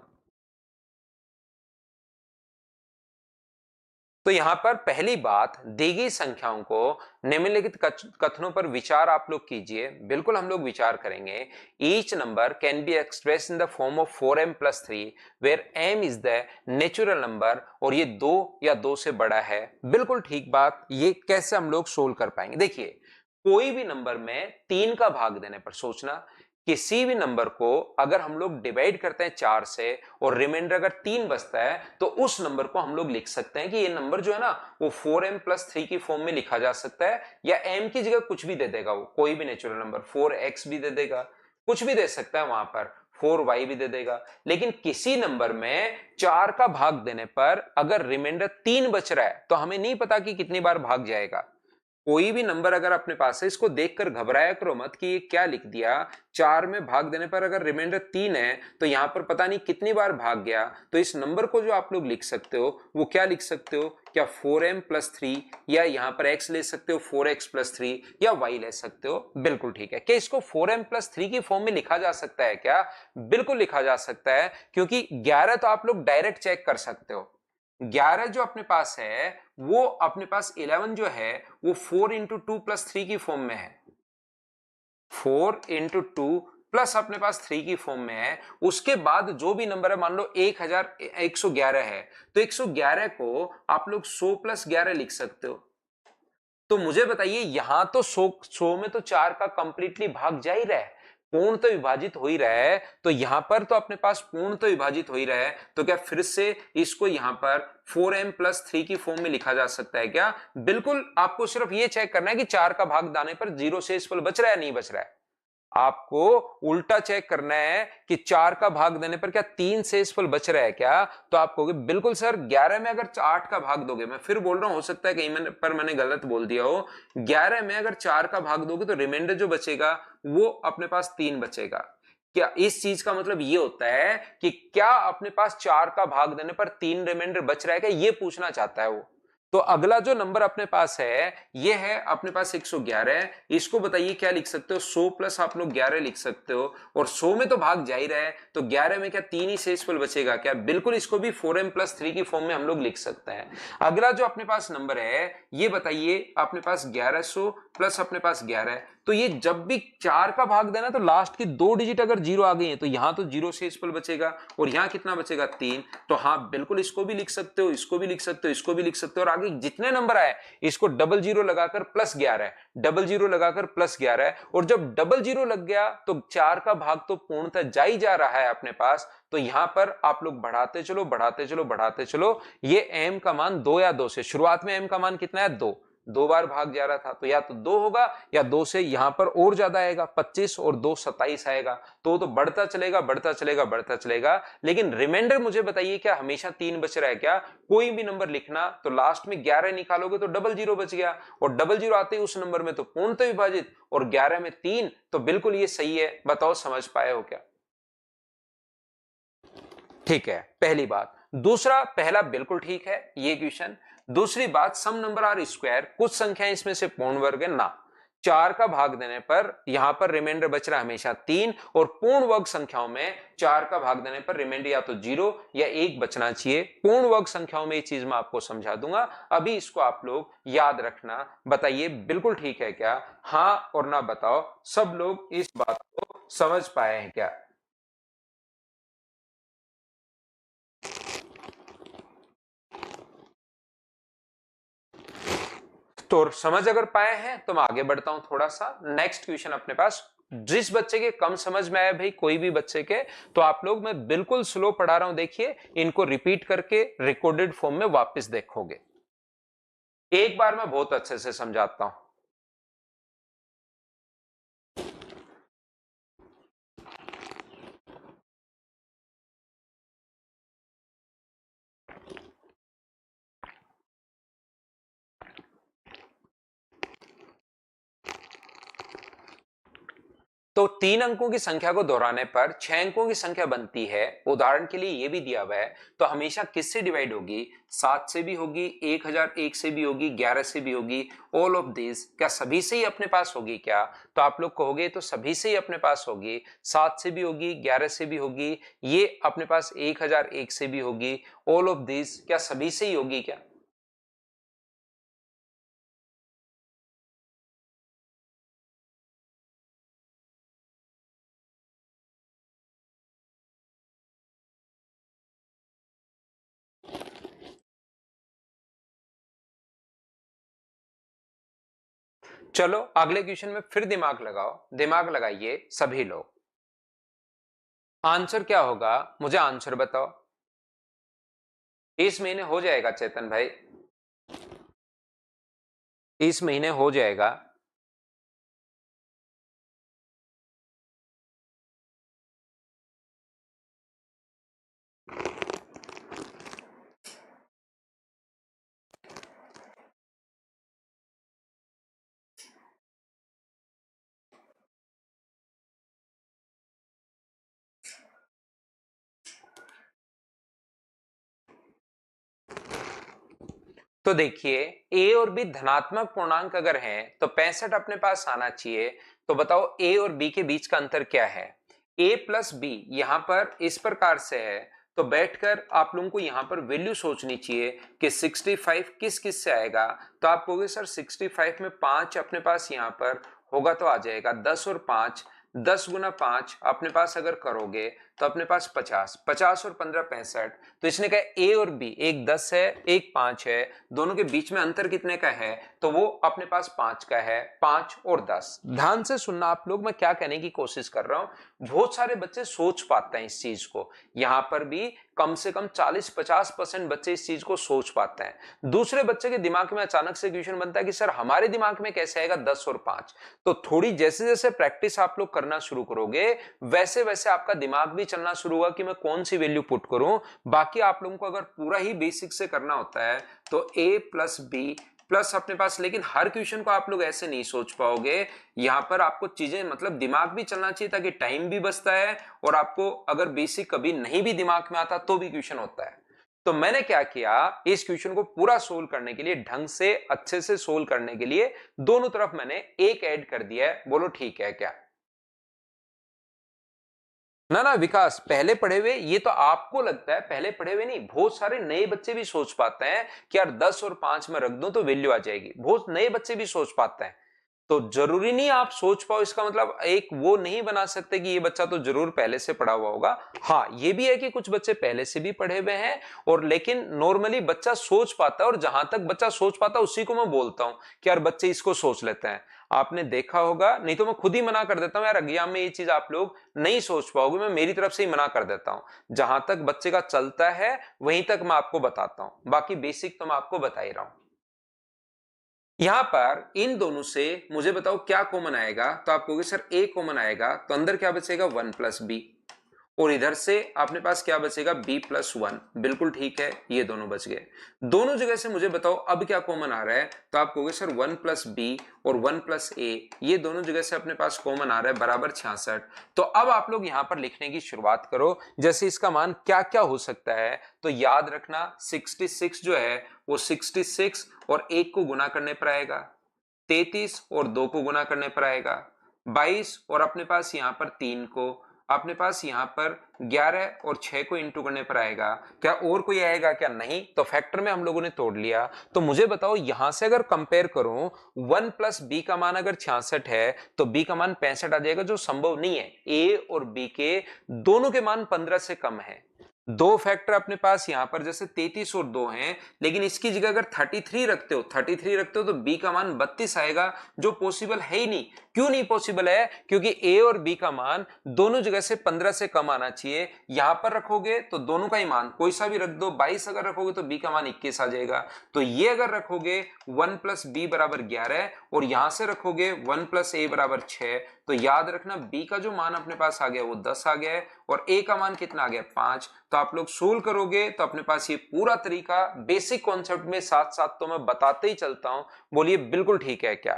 तो यहां पर पहली बात, दी गई संख्याओं को निम्नलिखित कथनों पर विचार आप लोग कीजिए। बिल्कुल हम लोग विचार करेंगे। Each number can be express in the form of 4m+3 where m is the natural number, और ये 2 या 2 से बड़ा है। बिल्कुल ठीक बात। ये कैसे हम लोग सोल्व कर पाएंगे? देखिए, कोई भी नंबर में 3 का भाग देने पर, सोचना, किसी भी नंबर को अगर हम लोग डिवाइड करते हैं 4 से और रिमाइंडर अगर 3 बचता है, तो उस नंबर को हम लोग लिख सकते हैं कि ये नंबर जो है ना वो 4m+3 की फॉर्म में लिखा जा सकता है, या m की जगह कुछ भी दे देगा, वो कोई भी नेचुरल नंबर 4x भी दे देगा, कुछ भी दे सकता है वहां पर, 4y भी दे देगा। लेकिन किसी नंबर में 4 का भाग देने पर अगर रिमाइंडर 3 बच रहा है, तो हमें नहीं पता कि कितनी बार भाग जाएगा। कोई भी नंबर अगर अपने पास है, इसको देखकर घबराया करो मत कि ये क्या लिख दिया। 4 में भाग देने पर अगर रिमाइंडर 3 है, तो यहां पर पता नहीं कितनी बार भाग गया। तो इस नंबर को जो आप लोग लिख सकते हो वो क्या लिख सकते हो? क्या 4m+3, या यहां पर x ले सकते हो 4x+3, या y ले सकते हो। बिल्कुल ठीक है। क्या इसको 4m+3 की फॉर्म में लिखा जा सकता है क्या? बिल्कुल लिखा जा सकता है, क्योंकि 11 तो आप लोग डायरेक्ट चेक कर सकते हो। 11 जो अपने पास है, वो अपने पास 11 जो है वो 4 × 2 + 3 की फॉर्म में है। 4 × 2 प्लस अपने पास 3 की फॉर्म में है। उसके बाद जो भी नंबर है, मान लो 1111 है, तो 111 को आप लोग 100 + 11 लिख सकते हो। तो मुझे बताइए, यहां तो 100 में तो 4 का कंप्लीटली भाग जा ही रहा है, पूर्ण तो विभाजित हो ही रहा है, तो यहां पर तो अपने पास पूर्ण तो विभाजित हो ही रहा है। तो क्या फिर से इसको यहां पर 4m+3 की फॉर्म में लिखा जा सकता है क्या? बिल्कुल। आपको सिर्फ ये चेक करना है कि 4 का भाग दाने पर 0 शेषफल बच रहा है नहीं बच रहा है। आपको उल्टा चेक करना है कि 4 का भाग देने पर क्या 3 शेषफल बच रहा है क्या? तो आप कहोगे बिल्कुल सर, 11 में अगर 8 का भाग दोगे, मैं फिर बोल रहा हूं, हो सकता है कहीं पर मैंने गलत बोल दिया हो। 11 में अगर 4 का भाग दोगे तो रिमाइंडर जो बचेगा वो अपने पास 3 बचेगा। क्या इस चीज का मतलब ये होता है कि क्या अपने पास 4 का भाग देने पर 3 रिमाइंडर बच रहा है क्या, ये पूछना चाहता है वो। तो अगला जो नंबर अपने पास है, ये है अपने पास 111। इसको बताइए क्या लिख सकते हो? 100 प्लस आप लोग 11 लिख सकते हो, और 100 में तो भाग जा ही रहा है, तो 11 में क्या 3 ही शेषफल बचेगा क्या? बिल्कुल। इसको भी 4m+3 की फॉर्म में हम लोग लिख सकते हैं। अगला जो अपने पास नंबर है, ये बताइए अपने पास 1100 प्लस अपने पास 11, तो ये जब भी 4 का भाग देना, तो लास्ट की 2 डिजिट अगर 0 आ गई है, तो यहां तो 0 शेषफल बचेगा, और यहां कितना बचेगा? 3। तो हाँ, बिल्कुल इसको भी लिख सकते हो, इसको भी लिख सकते हो, इसको भी लिख सकते हो, और आगे जितने नंबर आए इसको डबल जीरो लगाकर +11, डबल जीरो लगाकर +11, और जब डबल जीरो लग गया तो 4 का भाग तो पूर्णतः जा ही जा रहा है अपने पास। तो यहां पर आप लोग बढ़ाते चलो बढ़ाते चलो बढ़ाते चलो। ये m का मान 2 या 2 से, शुरुआत में m का मान कितना है? 2, 2 बार भाग जा रहा था, तो या तो 2 होगा या 2 से यहां पर और ज्यादा आएगा, 25 और 2 27 आएगा। तो बढ़ता चलेगा बढ़ता चलेगा बढ़ता चलेगा। लेकिन रिमाइंडर मुझे बताइए, क्या हमेशा 3 बच रहा है क्या? कोई भी नंबर लिखना तो लास्ट में 11 निकालोगे तो डबल जीरो बच गया, और डबल जीरो आते ही उस नंबर में तो पूर्णतः विभाजित, और 11 में 3, तो बिल्कुल ये सही है। बताओ समझ पाए हो क्या? ठीक है, पहली बात। दूसरा, पहला बिल्कुल ठीक है ये क्वेश्चन। दूसरी बात, सम नंबर आर स्क्वायर, कुछ संख्याएं इसमें से पूर्ण वर्ग है ना। 4 का भाग देने पर यहां पर रिमाइंडर बच रहा है हमेशा 3, और पूर्ण वर्ग संख्याओं में 4 का भाग देने पर रिमाइंडर या तो 0 या 1 बचना चाहिए। पूर्ण वर्ग संख्याओं में ये चीज मैं आपको समझा दूंगा, अभी इसको आप लोग याद रखना। बताइए बिल्कुल ठीक है क्या? हाँ और ना बताओ। सब लोग इस बात को समझ पाए हैं क्या? तो समझ अगर पाए हैं तो मैं आगे बढ़ता हूं थोड़ा सा। नेक्स्ट क्वेश्चन अपने पास, जिस बच्चे के कम समझ में आया भाई, कोई भी बच्चे के, तो आप लोग, मैं बिल्कुल स्लो पढ़ा रहा हूं, देखिए इनको रिपीट करके रिकॉर्डेड फॉर्म में वापस देखोगे। एक बार मैं बहुत अच्छे से समझाता हूं। तो 3 अंकों की संख्या को दोहराने पर 6 अंकों की संख्या बनती है। उदाहरण के लिए यह भी दिया हुआ है, तो हमेशा किससे डिवाइड होगी? 7 से भी होगी, 1001 से भी होगी, 11 से भी होगी। ऑल ऑफ दिस, क्या सभी से ही अपने पास होगी क्या? तो आप लोग कहोगे तो सभी से ही अपने पास होगी। 7 से भी होगी, 11 से भी होगी, ये अपने पास 1001 से भी होगी। ऑल ऑफ दिस, क्या सभी से ही होगी क्या? चलो अगले क्वेश्चन में फिर दिमाग लगाओ, दिमाग लगाइए सभी लोग। आंसर क्या होगा मुझे आंसर बताओ। इस महीने हो जाएगा चेतन भाई, इस महीने हो जाएगा। तो देखिए ए और बी धनात्मक पूर्णांक अगर हैं तो 65 अपने पास आना चाहिए। तो बताओ ए और बी के बीच का अंतर क्या है। ए प्लस बी यहां पर इस प्रकार से है, तो बैठकर आप लोगों को यहां पर वैल्यू सोचनी चाहिए कि 65 किस किस से आएगा। तो आप कहोगे सर 65 में 5 अपने पास यहां पर होगा तो आ जाएगा 10 और 5, 10 गुना 5 अपने पास अगर करोगे तो अपने पास 50, 50 और 15 65। तो इसने कहा ए और बी, एक 10 है एक 5 है, दोनों के बीच में अंतर कितने का है, तो वो अपने पास 5 का है, 5 और 10। ध्यान से सुनना आप लोग, मैं क्या कहने की कोशिश कर रहा हूं। बहुत सारे बच्चे सोच पाते हैं इस चीज को, यहां पर भी कम से कम 40-50% बच्चे इस चीज को सोच पाते हैं। दूसरे बच्चे के दिमाग में अचानक से क्वेश्चन बनता है कि सर हमारे दिमाग में कैसे आएगा 10 और 5। तो थोड़ी जैसे जैसे प्रैक्टिस आप लोग करना शुरू करोगे वैसे वैसे आपका दिमाग भी चलना शुरू होगा कि मैं कौन सी वैल्यू पुट करूं। बाकी आप लोगों को अगर पूरा ही बेसिक से करना होता है तो a प्लस बी प्लस अपने पास, लेकिन हर क्वेश्चन को आप लोग ऐसे नहीं सोच पाओगे। यहां पर आपको चीजें मतलब दिमाग भी चलना चाहिए ताकि टाइम भी बचता है, और आपको अगर बेसिक कभी नहीं भी दिमाग में आता तो भी क्वेश्चन होता है। तो मैंने क्या किया, इस क्वेश्चन को पूरा सोल्व करने के लिए, ढंग से अच्छे से सोल्व करने के लिए दोनों तरफ मैंने एक ऐड कर दिया है। बोलो ठीक है क्या। ना ना विकास, पहले पढ़े हुए ये तो आपको लगता है, पहले पढ़े हुए नहीं, बहुत सारे नए बच्चे भी सोच पाते हैं कि यार 10 और 5 में रख दूं तो वैल्यू आ जाएगी। बहुत नए बच्चे भी सोच पाते हैं। तो जरूरी नहीं आप सोच पाओ, इसका मतलब एक वो नहीं बना सकते कि ये बच्चा तो जरूर पहले से पढ़ा हुआ होगा। हाँ ये भी है कि कुछ बच्चे पहले से भी पढ़े हुए हैं, और लेकिन नॉर्मली बच्चा सोच पाता है, और जहां तक बच्चा सोच पाता है उसी को मैं बोलता हूं कि यार बच्चे इसको सोच लेते हैं। आपने देखा होगा, नहीं तो मैं खुद ही मना कर देता हूं यार एग्जाम में ये चीज आप लोग नहीं सोच पाओगे, मैं मेरी तरफ से ही मना कर देता हूं। जहां तक बच्चे का चलता है वहीं तक मैं आपको बताता हूं, बाकी बेसिक तो मैं आपको बता ही रहा हूं। यहां पर इन दोनों से मुझे बताओ क्या कॉमन आएगा, तो आप कहोगे सर ए कॉमन आएगा, तो अंदर क्या बचेगा 1 प्लस बी, और इधर से अपने पास क्या बचेगा b प्लस 1। बिल्कुल ठीक है, ये दोनों बच गए। दोनों जगह से मुझे बताओ अब क्या कॉमन आ रहा है, तो आप कहोगे सर 1 प्लस बी और 1 प्लस ए, ये दोनों जगह से अपने पास कॉमन आ रहा है बराबर 66। तो अब आप लोग यहां पर लिखने की शुरुआत करो, जैसे इसका मान क्या क्या हो सकता है। तो याद रखना 66 जो है वो 66 और 1 को गुना करने पर आएगा, 33 और 2 को गुना करने पर आएगा, 22 और अपने पास यहां पर 3 को, अपने पास यहां पर 11 और 6 को इंटू करने पर आएगा। क्या और कोई आएगा क्या, नहीं। तो फैक्टर में हम लोगों ने तोड़ लिया। तो मुझे बताओ यहां से अगर कंपेयर करूं 1 प्लस बी का मान अगर 66 है तो बी का मान 65 आ जाएगा, जो संभव नहीं है। ए और बी के दोनों के मान 15 से कम है। दो फैक्टर अपने पास यहां पर जैसे 33 और 2 हैं, लेकिन इसकी जगह अगर 33 रखते हो, 33 रखते हो तो b का मान 32 आएगा, जो पॉसिबल है ही नहीं। क्यों नहीं पॉसिबल है, क्योंकि a और b का मान दोनों जगह से 15 से कम आना चाहिए। यहां पर रखोगे तो दोनों का ही मान कोई सा भी रख दो, 22 अगर रखोगे तो b का मान 21 आ जाएगा। तो ये अगर रखोगे 1 प्लस बी बराबर 11, और यहां से रखोगे 1 प्लस ए बराबर 6, तो याद रखना b का जो मान अपने पास आ गया वो 10 आ गया है, और a का मान कितना आ गया 5। तो आप लोग सोल्व करोगे तो अपने पास ये पूरा तरीका बेसिक कॉन्सेप्ट में साथ साथ तो मैं बताते ही चलता हूं। बोलिए बिल्कुल ठीक है क्या।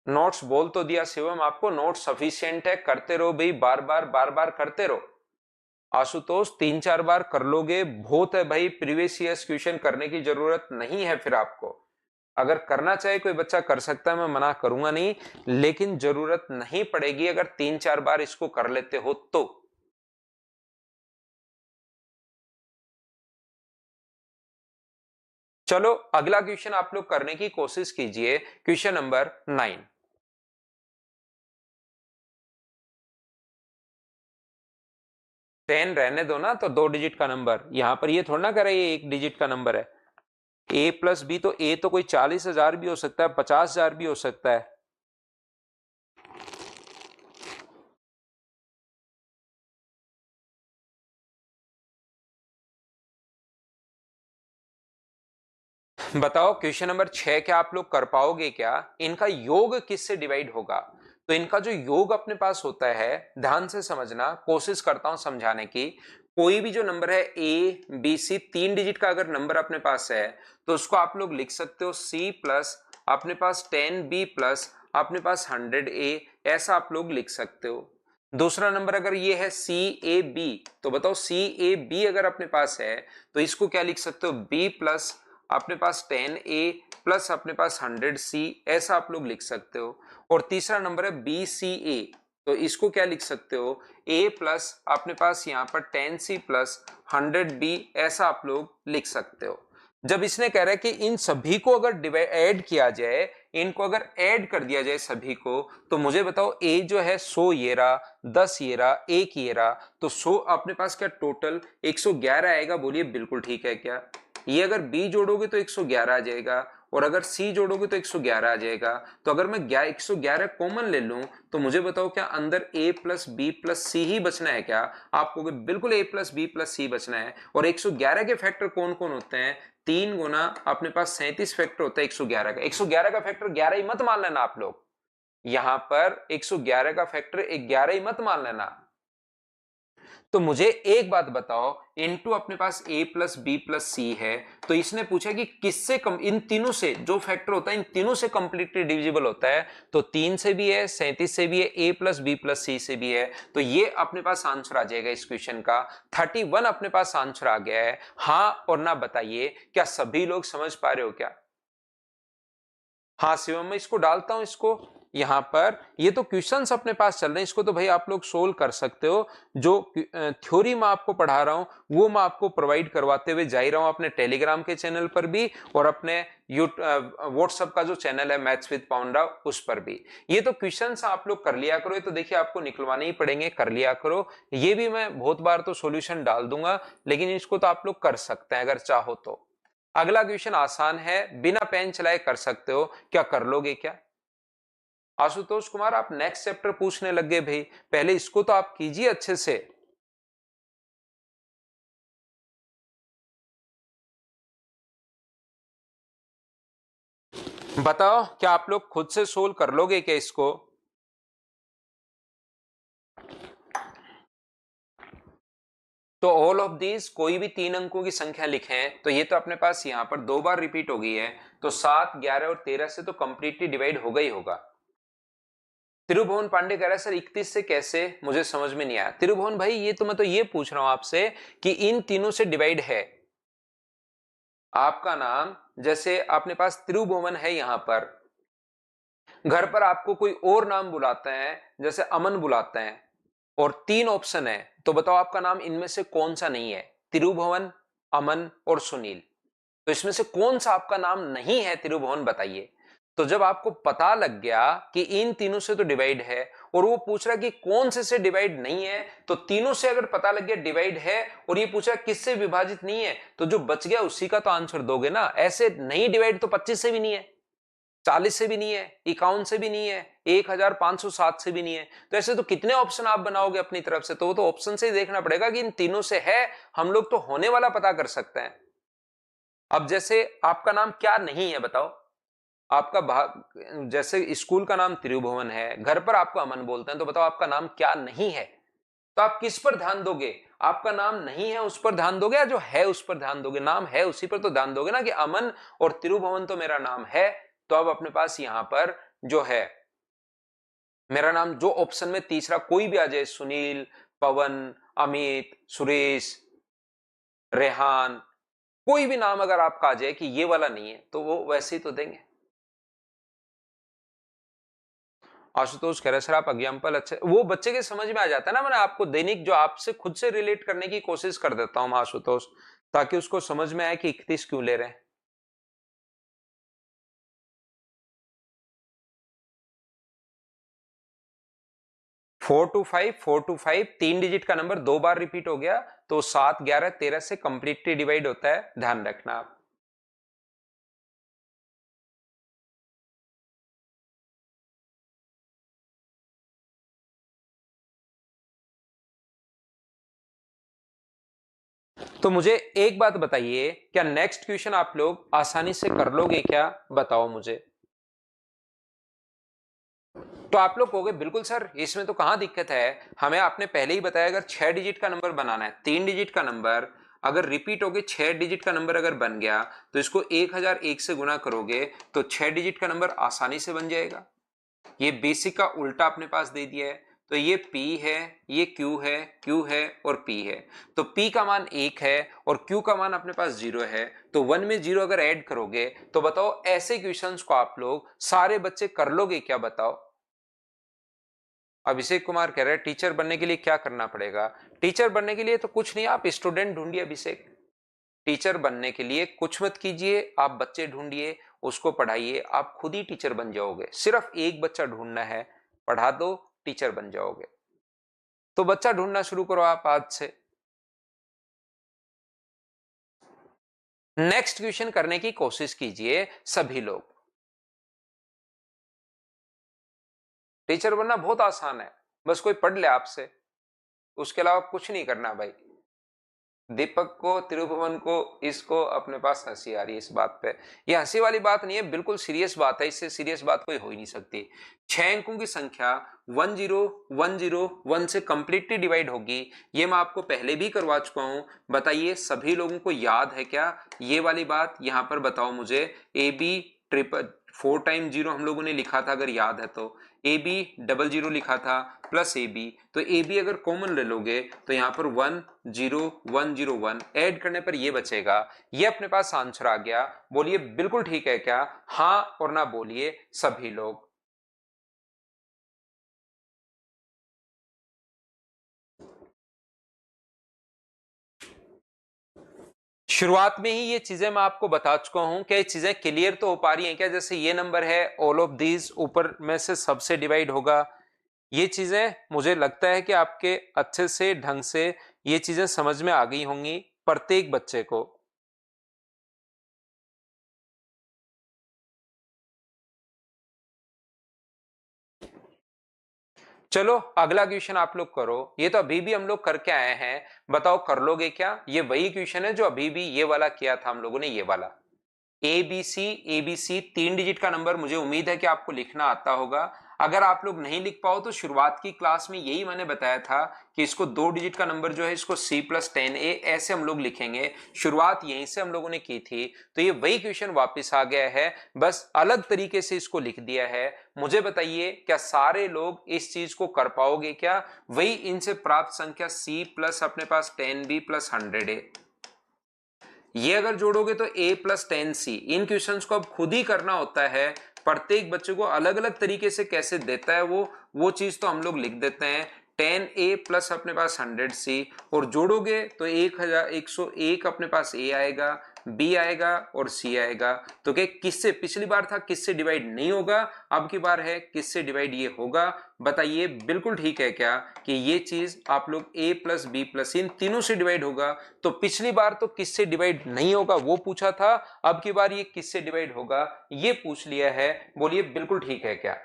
नोट्स बोल तो दिया शिवम आपको, नोट्स सफिशिएंट है, करते रहो भाई, बार बार करते रहो। आशुतोष 3-4 बार कर लोगे बहुत है भाई, प्रीवियस ईयर्स क्वेश्चन करने की जरूरत नहीं है फिर आपको। अगर करना चाहे कोई बच्चा कर सकता है, मैं मना करूंगा नहीं, लेकिन जरूरत नहीं पड़ेगी अगर 3-4 बार इसको कर लेते हो तो। चलो अगला क्वेश्चन आप लोग करने की कोशिश कीजिए, क्वेश्चन नंबर 9। 10 रहने दो ना, तो 2 डिजिट का नंबर, यहां पर ये थोड़ा ना करे ये 1 डिजिट का नंबर है। ए प्लस बी, तो ए तो कोई 40,000 भी हो सकता है, 50,000 भी हो सकता है। बताओ क्वेश्चन नंबर 6 क्या आप लोग कर पाओगे क्या? इनका योग किससे डिवाइड होगा? तो इनका जो योग अपने पास होता है, ध्यान से समझना, कोशिश करता हूं समझाने की। कोई भी जो नंबर है ए बी सी, 3 डिजिट का अगर नंबर अपने पास है तो उसको आप लोग लिख सकते हो सी प्लस अपने पास 10b प्लस अपने पास 100a, ऐसा आप लोग लिख सकते हो। दूसरा नंबर अगर ये है सी ए बी, तो बताओ सी ए बी अगर अपने पास है तो इसको क्या लिख सकते हो? बी प्लस अपने पास 10a प्लस अपने पास 100c, ऐसा आप लोग लिख सकते हो। और तीसरा नंबर है बी सी ए, तो इसको क्या लिख सकते हो? a प्लस अपने पास यहाँ पर 10c प्लस 100b, ऐसा आप लोग लिख सकते हो। जब इसने कह रहा है कि इन सभी को अगर डिवाइड ऐड किया जाए, इनको अगर ऐड कर दिया जाए सभी को, तो मुझे बताओ a जो है 100 ये रहा, 10 ये रहा, 1 ये रहा, तो 100 अपने पास क्या टोटल 111 आएगा? बोलिए बिल्कुल ठीक है क्या? ये अगर b जोड़ोगे तो 111 आ जाएगा, और अगर c जोड़ोगे तो 111 आ जाएगा। तो अगर मैं 111 कॉमन ले लूं तो मुझे बताओ क्या अंदर a प्लस बी प्लस सी ही बचना है क्या? आप कहोगे बिल्कुल a प्लस बी प्लस सी बचना है। और 111 के फैक्टर कौन कौन होते हैं? 3 गुना अपने पास 37 फैक्टर होता है 111 का। 111 का फैक्टर 11 ही मत मान लेना आप लोग, यहां पर 111 का फैक्टर 11 ही मत मान लेना। तो मुझे एक बात बताओ, इनटू अपने पास a प्लस बी प्लस सी है, तो इसने पूछा कि किससे कम, इन तीनों से जो फैक्टर होता है इन तीनों से कंप्लीटली डिविजिबल होता है। तो 3 से भी है, 37 से भी है, a प्लस बी प्लस सी से भी है। तो ये अपने पास आंसर आ जाएगा इस क्वेश्चन का। 31 अपने पास आंसर आ गया है। हाँ और ना बताइए, क्या सभी लोग समझ पा रहे हो क्या? हाँ शिवम, मैं इसको डालता हूं, इसको यहां पर। ये तो क्वेश्चंस अपने पास चल रहे हैं, इसको तो भाई आप लोग सोल्व कर सकते हो। जो थ्योरी मैं आपको पढ़ा रहा हूं वो मैं आपको प्रोवाइड करवाते हुए जा ही रहा हूं अपने टेलीग्राम के चैनल पर भी, और अपने व्हाट्सएप का जो चैनल है मैथ्स विद पाउंडा उस पर भी। ये तो क्वेश्चंस आप लोग कर लिया करो, ये तो देखिए आपको निकलवाने ही पड़ेंगे, कर लिया करो। ये भी मैं बहुत बार तो सोल्यूशन डाल दूंगा, लेकिन इसको तो आप लोग कर सकते हैं अगर चाहो तो। अगला क्वेश्चन आसान है, बिना पेन चलाए कर सकते हो, क्या कर लोगे क्या? आशुतोष कुमार, आप नेक्स्ट चैप्टर पूछने लग गए भाई, पहले इसको तो आप कीजिए अच्छे से। बताओ क्या आप लोग खुद से सोल्व कर लोगे क्या इसको? तो ऑल ऑफ दीज कोई भी 3 अंकों की संख्या लिखें, तो ये तो अपने पास यहां पर 2 बार रिपीट हो गई है, तो 7, 11 और 13 से तो कंप्लीटली डिवाइड होगा ही होगा। त्रिभुवन पांडे कह रहा है सर 31 से कैसे, मुझे समझ में नहीं आया। त्रिभुवन भाई ये तो मैं तो ये पूछ रहा हूं आपसे कि इन तीनों से डिवाइड है। आपका नाम जैसे अपने पास त्रिभुवन है, यहां पर घर पर आपको कोई और नाम बुलाते हैं, जैसे अमन बुलाते हैं, और 3 ऑप्शन है, तो बताओ आपका नाम इनमें से कौन सा नहीं है? त्रिभुवन, अमन और सुनील, तो इसमें से कौन सा आपका नाम नहीं है त्रिभुवन, बताइए। तो जब आपको पता लग गया कि इन तीनों से तो डिवाइड है, और वो पूछ रहा कि कौन से डिवाइड नहीं है, तो तीनों से अगर पता लग गया डिवाइड है, और ये पूछ रहा किससे विभाजित नहीं है, तो जो बच गया उसी का तो आंसर दोगे ना। ऐसे नहीं डिवाइड तो 25 से भी नहीं है, 40 से भी नहीं है, 51 से भी नहीं है, 1507 से भी नहीं है। तो ऐसे तो कितने ऑप्शन आप बनाओगे अपनी तरफ से? तो वो तो ऑप्शन से ही देखना पड़ेगा कि इन तीनों से है, हम लोग तो होने वाला पता कर सकते हैं। अब जैसे आपका नाम क्या नहीं है बताओ? आपका जैसे स्कूल का नाम त्रिभुवन है, घर पर आपको अमन बोलते हैं, तो बताओ आपका नाम क्या नहीं है? तो आप किस पर ध्यान दोगे? आपका नाम नहीं है उस पर ध्यान दोगे, या जो है उस पर ध्यान दोगे? नाम है उसी पर तो ध्यान दोगे ना, कि अमन और त्रिभुवन तो मेरा नाम है। तो अब अपने पास यहां पर जो है मेरा नाम, जो ऑप्शन में तीसरा कोई भी आ जाए, सुनील, पवन, अमित, सुरेश, रेहान, कोई भी नाम अगर आपका आ जाए कि ये वाला नहीं है, तो वो वैसे ही तो देंगे। आशुतोष कह रहे सर आप एग्जाम्पल अच्छे, वो बच्चे के समझ में आ जाता है ना, मैंने आपको दैनिक जो आपसे खुद से रिलेट करने की कोशिश कर देता हूं आशुतोष, ताकि उसको समझ में आए कि 31 क्यों ले रहे हैं। 425 3 डिजिट का नंबर 2 बार रिपीट हो गया, तो 7, 11, 13 से कंप्लीटली डिवाइड होता है, ध्यान रखना आप। तो मुझे एक बात बताइए, क्या नेक्स्ट क्वेश्चन आप लोग आसानी से कर लोगे क्या? बताओ मुझे। तो आप लोग कहोगे बिल्कुल सर, इसमें तो कहां दिक्कत है, हमें आपने पहले ही बताया अगर 6 डिजिट का नंबर बनाना है, 3 डिजिट का नंबर अगर रिपीट होके 6 डिजिट का नंबर अगर बन गया तो इसको 1001 से गुना करोगे तो 6 डिजिट का नंबर आसानी से बन जाएगा। ये बेसिक का उल्टा अपने पास दे दिया है। तो ये P है, ये Q है, Q है और P है। तो P का मान 1 है और Q का मान अपने पास 0 है। तो 1 में 0 अगर ऐड करोगे तो बताओ ऐसे क्वेश्चंस को आप लोग सारे बच्चे कर लोगे क्या? बताओ। अभिषेक कुमार कह रहे हैं टीचर बनने के लिए क्या करना पड़ेगा? टीचर बनने के लिए तो कुछ नहीं, आप स्टूडेंट ढूंढिए अभिषेक। टीचर बनने के लिए कुछ मत कीजिए, आप बच्चे ढूंढिए, उसको पढ़ाइए, आप खुद ही टीचर बन जाओगे। सिर्फ एक बच्चा ढूंढना है, पढ़ा दो, टीचर बन जाओगे। तो बच्चा ढूंढना शुरू करो आप आज से। नेक्स्ट क्वेश्चन करने की कोशिश कीजिए सभी लोग। टीचर बनना बहुत आसान है, बस कोई पढ़ ले आपसे, उसके अलावा कुछ नहीं करना भाई। दीपक को, त्रिभुवन को, इसको अपने पास हंसी आ रही है इस बात पे। ये हंसी वाली बात नहीं है, बिल्कुल सीरियस बात है, इससे सीरियस बात कोई हो ही नहीं सकती। 6 अंकों की संख्या 10101 से कंप्लीटली डिवाइड होगी, ये मैं आपको पहले भी करवा चुका हूं। बताइए सभी लोगों को याद है क्या ये वाली बात? यहां पर बताओ मुझे। ए बी ट्रिपल 4 टाइम 0 हम लोगों ने लिखा था, अगर याद है तो। ए बी 00 लिखा था प्लस ए बी, तो ए बी अगर कॉमन ले लोगे तो यहां पर 10101 ऐड करने पर ये बचेगा। ये अपने पास आंसर आ गया। बोलिए बिल्कुल ठीक है क्या? हाँ और ना बोलिए सभी लोग। शुरुआत में ही ये चीजें मैं आपको बता चुका हूं कि ये चीजें क्लियर तो हो पा रही हैं क्या? जैसे ये नंबर है, ऑल ऑफ दीज ऊपर में से सबसे डिवाइड होगा। ये चीजें मुझे लगता है कि आपके अच्छे से ढंग से ये चीजें समझ में आ गई होंगी प्रत्येक बच्चे को। चलो अगला क्वेश्चन आप लोग करो। ये तो अभी भी हम लोग करके आए हैं, बताओ कर लोगे क्या? ये वही क्वेश्चन है जो अभी भी ये वाला किया था हम लोगों ने, ये वाला। एबीसी 3 डिजिट का नंबर, मुझे उम्मीद है कि आपको लिखना आता होगा। अगर आप लोग नहीं लिख पाओ तो शुरुआत की क्लास में यही मैंने बताया था कि इसको 2 डिजिट का नंबर जो है इसको C+10A ऐसे हम लोग लिखेंगे। शुरुआत यहीं से हम लोगों ने की थी। तो ये वही क्वेश्चन वापस आ गया है, बस अलग तरीके से इसको लिख दिया है। मुझे बताइए क्या सारे लोग इस चीज को कर पाओगे क्या? वही इनसे प्राप्त संख्या C प्लस अपने पास 10B प्लस 100A, ये अगर जोड़ोगे तो A+10C। इन क्वेश्चंस को अब खुद ही करना होता है, प्रत्येक बच्चे को अलग अलग तरीके से कैसे देता है वो चीज तो हम लोग लिख देते हैं। 10A प्लस अपने पास 100C और जोड़ोगे तो 101 अपने पास A आएगा, B आएगा और C आएगा। तो क्या किससे, पिछली बार था किससे डिवाइड नहीं होगा, अब की बार है किससे डिवाइड ये होगा? बताइए बिल्कुल ठीक है क्या कि ये चीज आप लोग A प्लस B प्लस इन तीनों से डिवाइड होगा? तो पिछली बार तो किससे डिवाइड नहीं होगा वो पूछा था, अब की बार ये किससे डिवाइड होगा ये पूछ लिया है। बोलिए बिल्कुल ठीक है क्या?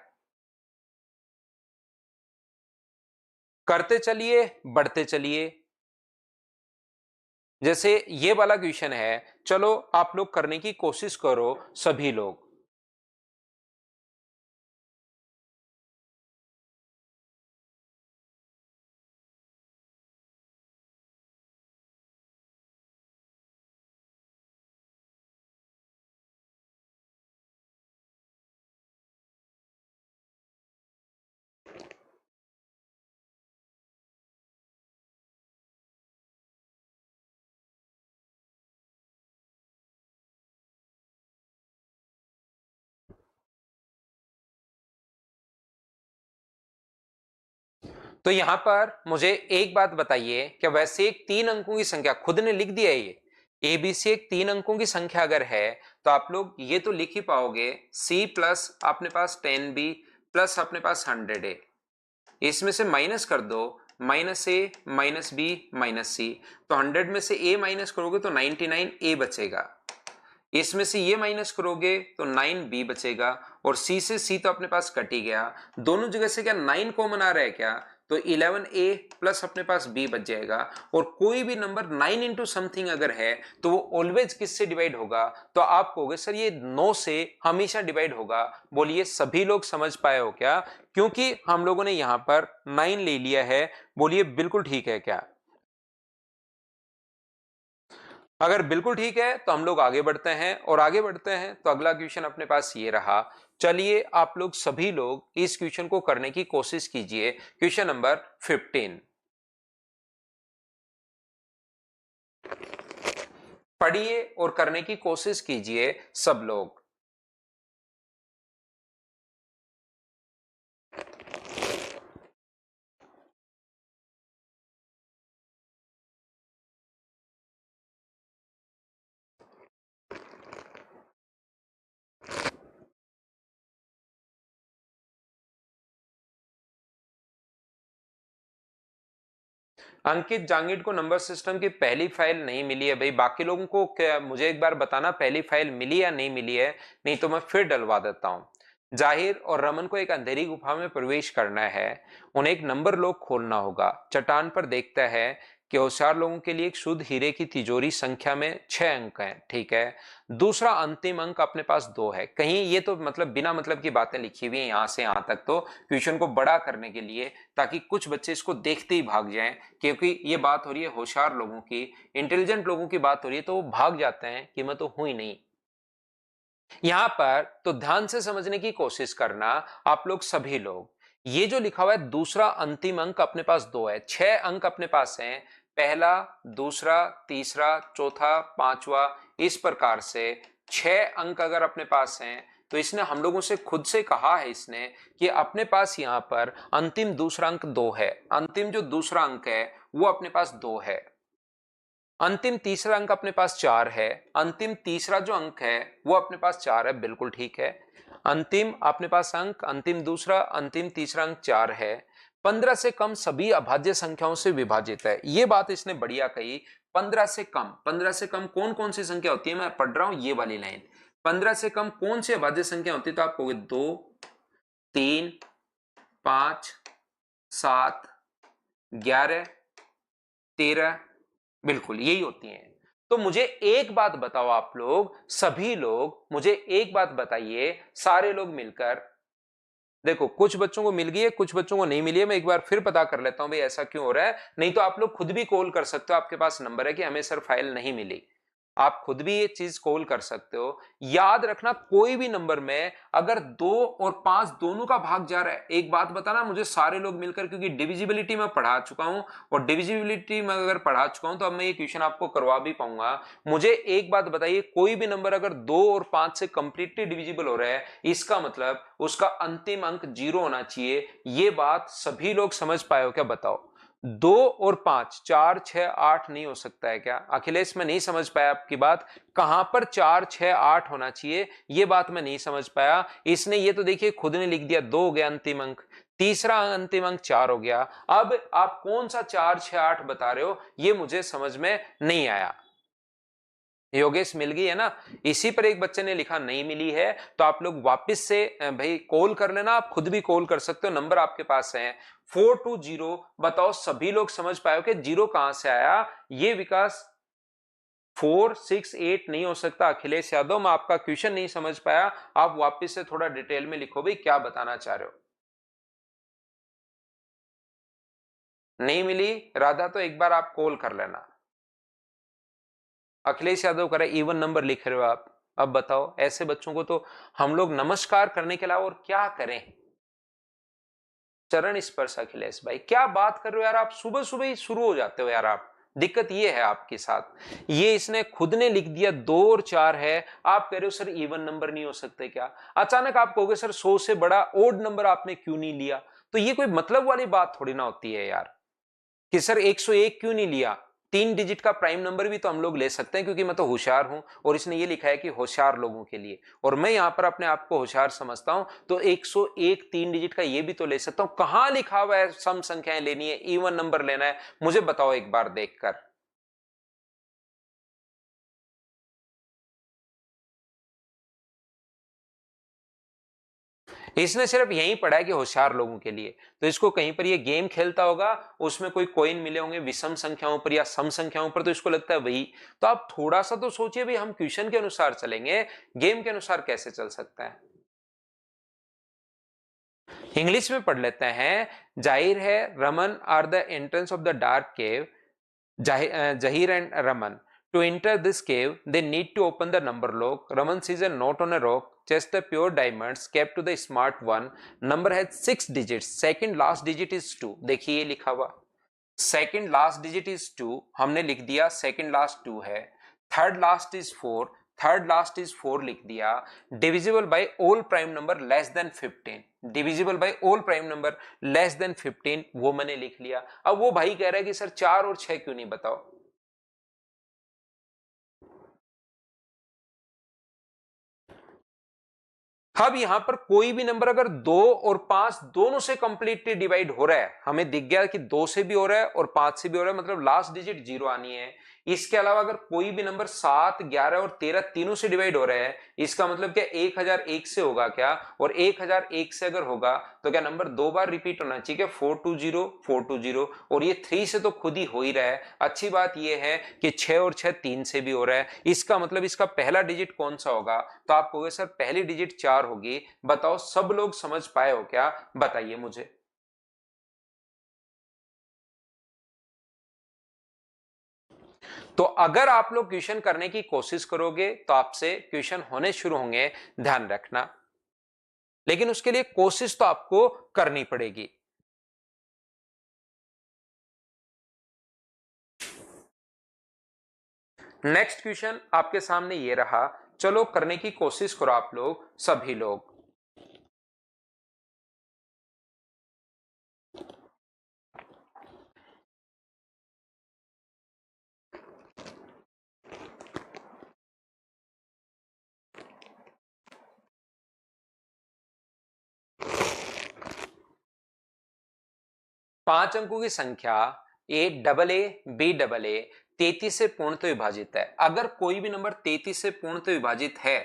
करते चलिए, बढ़ते चलिए। जैसे ये वाला क्वेश्चन है, चलो आप लोग करने की कोशिश करो सभी लोग। तो यहां पर मुझे एक बात बताइए, क्या वैसे एक 3 अंकों की संख्या खुद ने लिख दिया है ये एबीसी एक 3 अंकों की संख्या अगर है तो आप लोग ये तो लिख ही पाओगे C प्लस अपने पास 10B प्लस अपने पास 100A, इसमें से माइनस कर दो, -A -B -C, तो 100 में से A माइनस करोगे तो 99A बचेगा, इसमें से ये माइनस करोगे तो 9B बचेगा और C से C तो अपने पास कट ही गया। दोनों जगह से क्या 9 कॉमन आ रहा है क्या? तो 11a प्लस अपने पास b बच जाएगा। और कोई भी नंबर 9 इंटू समथिंग अगर है तो वो ऑलवेज किससे डिवाइड होगा? तो आप कहोगे सर ये 9 से हमेशा डिवाइड होगा। बोलिए सभी लोग समझ पाए हो क्या? क्योंकि हम लोगों ने यहां पर 9 ले लिया है। बोलिए बिल्कुल ठीक है क्या? अगर बिल्कुल ठीक है तो हम लोग आगे बढ़ते हैं, और आगे बढ़ते हैं तो अगला क्वेश्चन अपने पास ये रहा। चलिए आप लोग सभी लोग इस क्वेश्चन को करने की कोशिश कीजिए। क्वेश्चन नंबर 15 पढ़िए और करने की कोशिश कीजिए सब लोग। अंकित जांगिड को नंबर सिस्टम की पहली फाइल नहीं मिली है। भाई बाकी लोगों को क्या, मुझे एक बार बताना पहली फाइल मिली या नहीं मिली है, नहीं तो मैं फिर डलवा देता हूं। जाहिर और रमन को एक अंधेरी गुफा में प्रवेश करना है। उन्हें एक नंबर लॉक खोलना होगा। चट्टान पर देखता है कि होशियार लोगों के लिए एक शुद्ध हीरे की तिजोरी संख्या में 6 अंक हैं, ठीक है। दूसरा अंतिम अंक अपने पास 2 है। कहीं ये तो मतलब बिना मतलब की बातें लिखी हुई है यहां से यहां तक, तो क्वेश्चन को बड़ा करने के लिए, ताकि कुछ बच्चे इसको देखते ही भाग जाएं। क्योंकि ये बात हो रही है होशियार लोगों की, इंटेलिजेंट लोगों की बात हो रही है, तो वो भाग जाते हैं कि मैं तो हूं ही नहीं। यहां पर तो ध्यान से समझने की कोशिश करना आप लोग सभी लोग। ये जो लिखा हुआ है दूसरा अंतिम अंक अपने पास 2 है, 6 अंक अपने पास हैं। पहला, दूसरा, तीसरा, चौथा, पांचवा, इस प्रकार से 6 अंक अगर अपने पास हैं, तो इसने हम लोगों से खुद से कहा है इसने कि अपने पास यहां पर अंतिम दूसरा अंक 2 है। अंतिम जो दूसरा अंक है वो अपने पास 2 है। अंतिम तीसरा अंक अपने पास 4 है। अंतिम तीसरा जो अंक है वो अपने पास 4 है, बिल्कुल ठीक है। अंतिम अपने पास अंक, अंतिम दूसरा, अंतिम तीसरा अंक 4 है। 15 से कम सभी अभाज्य संख्याओं से विभाजित है। ये बात इसने बढ़िया कही। 15 से कम, 15 से कम कौन कौन सी संख्या होती है, मैं पढ़ रहा हूं ये वाली लाइन। 15 से कम कौन सी अभाज्य संख्या होती है? तो आप कहोगे 2, 3, 5, 7, 11, 13, बिल्कुल यही होती हैं। तो मुझे एक बात बताओ आप लोग, सभी लोग मुझे एक बात बताइए, सारे लोग मिलकर। देखो कुछ बच्चों को मिल गई है, कुछ बच्चों को नहीं मिली है। मैं एक बार फिर पता कर लेता हूं भाई ऐसा क्यों हो रहा है। नहीं तो आप लोग खुद भी कॉल कर सकते हो, आपके पास नंबर है कि हमें सर फाइल नहीं मिली। आप खुद भी ये चीज कॉल कर सकते हो। याद रखना कोई भी नंबर में अगर 2 और 5 दोनों का भाग जा रहा है, एक बात बताना मुझे सारे लोग मिलकर, क्योंकि डिविजिबिलिटी में पढ़ा चुका हूं, और डिविजिबिलिटी में अगर पढ़ा चुका हूं तो अब मैं ये क्वेश्चन आपको करवा भी पाऊंगा। मुझे एक बात बताइए, कोई भी नंबर अगर 2 और 5 से कंप्लीटली डिविजिबल हो रहा है, इसका मतलब उसका अंतिम अंक 0 होना चाहिए। ये बात सभी लोग समझ पाए हो क्या? बताओ। 2 और 5, 4, 6, 8 नहीं हो सकता है क्या? अखिलेश मैं नहीं समझ पाया आपकी बात। कहां पर 4, 6, 8 होना चाहिए, ये बात मैं नहीं समझ पाया। इसने ये तो देखिए खुद ने लिख दिया 2 हो गया अंतिम अंक, तीसरा अंतिम अंक 4 हो गया। अब आप कौन सा 4, 6, 8 बता रहे हो, ये मुझे समझ में नहीं आया। योगेश मिल गई है ना? इसी पर एक बच्चे ने लिखा नहीं मिली है। तो आप लोग वापस से भाई कॉल कर लेना, आप खुद भी कॉल कर सकते हो, नंबर आपके पास है 420। बताओ सभी लोग समझ पाए कि जीरो कहां से आया? ये विकास 4, 6, 8 नहीं हो सकता। अखिलेश यादव मैं आपका क्वेश्चन नहीं समझ पाया, आप वापस से थोड़ा डिटेल में लिखो भाई क्या बताना चाह रहे हो। नहीं मिली राधा तो एक बार आप कॉल कर लेना। अखिलेश यादव कह रहे इवन नंबर लिख रहे हो आप। अब बताओ ऐसे बच्चों को तो हम लोग नमस्कार करने के अलावा और क्या करें? चरण स्पर्श। अखिलेश भाई क्या बात कर रहे हो यार, आप सुबह सुबह ही शुरू हो जाते हो यार आप। दिक्कत ये है आपके साथ, ये इसने खुद ने लिख दिया 2 और 4 है। आप कह रहे हो सर इवन नंबर नहीं हो सकते क्या? अचानक आप कहोगे सर 100 से बड़ा ओड नंबर आपने क्यों नहीं लिया? तो ये कोई मतलब वाली बात थोड़ी ना होती है यार, कि सर 101 क्यों नहीं लिया? 3 डिजिट का प्राइम नंबर भी तो हम लोग ले सकते हैं, क्योंकि मैं तो होशियार हूं, और इसने ये लिखा है कि होशियार लोगों के लिए, और मैं यहां पर अपने आप को होशियार समझता हूं, तो 101 3 डिजिट का ये भी तो ले सकता हूं। कहां लिखा हुआ है सम संख्याएं लेनी है, इवन नंबर लेना है? मुझे बताओ एक बार देखकर। इसने सिर्फ यही पढ़ा है कि होशियार लोगों के लिए, तो इसको कहीं पर ये गेम खेलता होगा, उसमें कोई कॉइन मिले होंगे विषम संख्याओं पर या सम संख्याओं पर, तो इसको लगता है वही। तो आप थोड़ा सा तो सोचिए भाई, हम क्वेश्चन के अनुसार चलेंगे, गेम के अनुसार कैसे चल सकता है। इंग्लिश में पढ़ लेते हैं। जाहिर है Raman are the entrance of the dark cave, Jahir and Raman. To enter this cave, they need to open the number lock. Raman sees a note on a rock, just the pure diamonds kept to the smart one. Number has 6 digits. Second last digit is 2. देखिए ये लिखा हुआ second last digit is 2, हमने लिख दिया second last 2 है। Third last is 4, third last is 4 लिख दिया। Divisible by all prime number less than 15, divisible by all prime number less than 15 वो मैंने लिख लिया। अब वो भाई कह रहा है कि सर 4 और 6 क्यों नहीं बताओ। अब यहां पर कोई भी नंबर अगर 2 और 5 दोनों से कंप्लीटली डिवाइड हो रहा है, हमें दिख गया कि 2 से भी हो रहा है और 5 से भी हो रहा है, मतलब लास्ट डिजिट 0 आनी है। इसके अलावा अगर कोई भी नंबर 7, 11 और 13 तीनों से डिवाइड हो रहा है, इसका मतलब क्या 1001 से होगा क्या, और 1001 से अगर होगा तो क्या नंबर 2 बार रिपीट होना चाहिए, 420 420, और ये 3 से तो खुद ही हो ही रहा है। अच्छी बात ये है कि 6 और 6 3 से भी हो रहा है, इसका मतलब इसका पहला डिजिट कौन सा होगा, तो आप कहोगे सर पहली डिजिट 4 होगी। बताओ सब लोग समझ पाए हो क्या, बताइए मुझे। तो अगर आप लोग क्वेश्चन करने की कोशिश करोगे तो आपसे क्वेश्चन होने शुरू होंगे, ध्यान रखना, लेकिन उसके लिए कोशिश तो आपको करनी पड़ेगी। नेक्स्ट क्वेश्चन आपके सामने ये रहा, चलो करने की कोशिश करो आप लोग सभी लोग। पांच अंकों की संख्या A double A B double A 33 से पूर्णतः विभाजित है। अगर कोई भी नंबर 33 से पूर्णतः विभाजित है,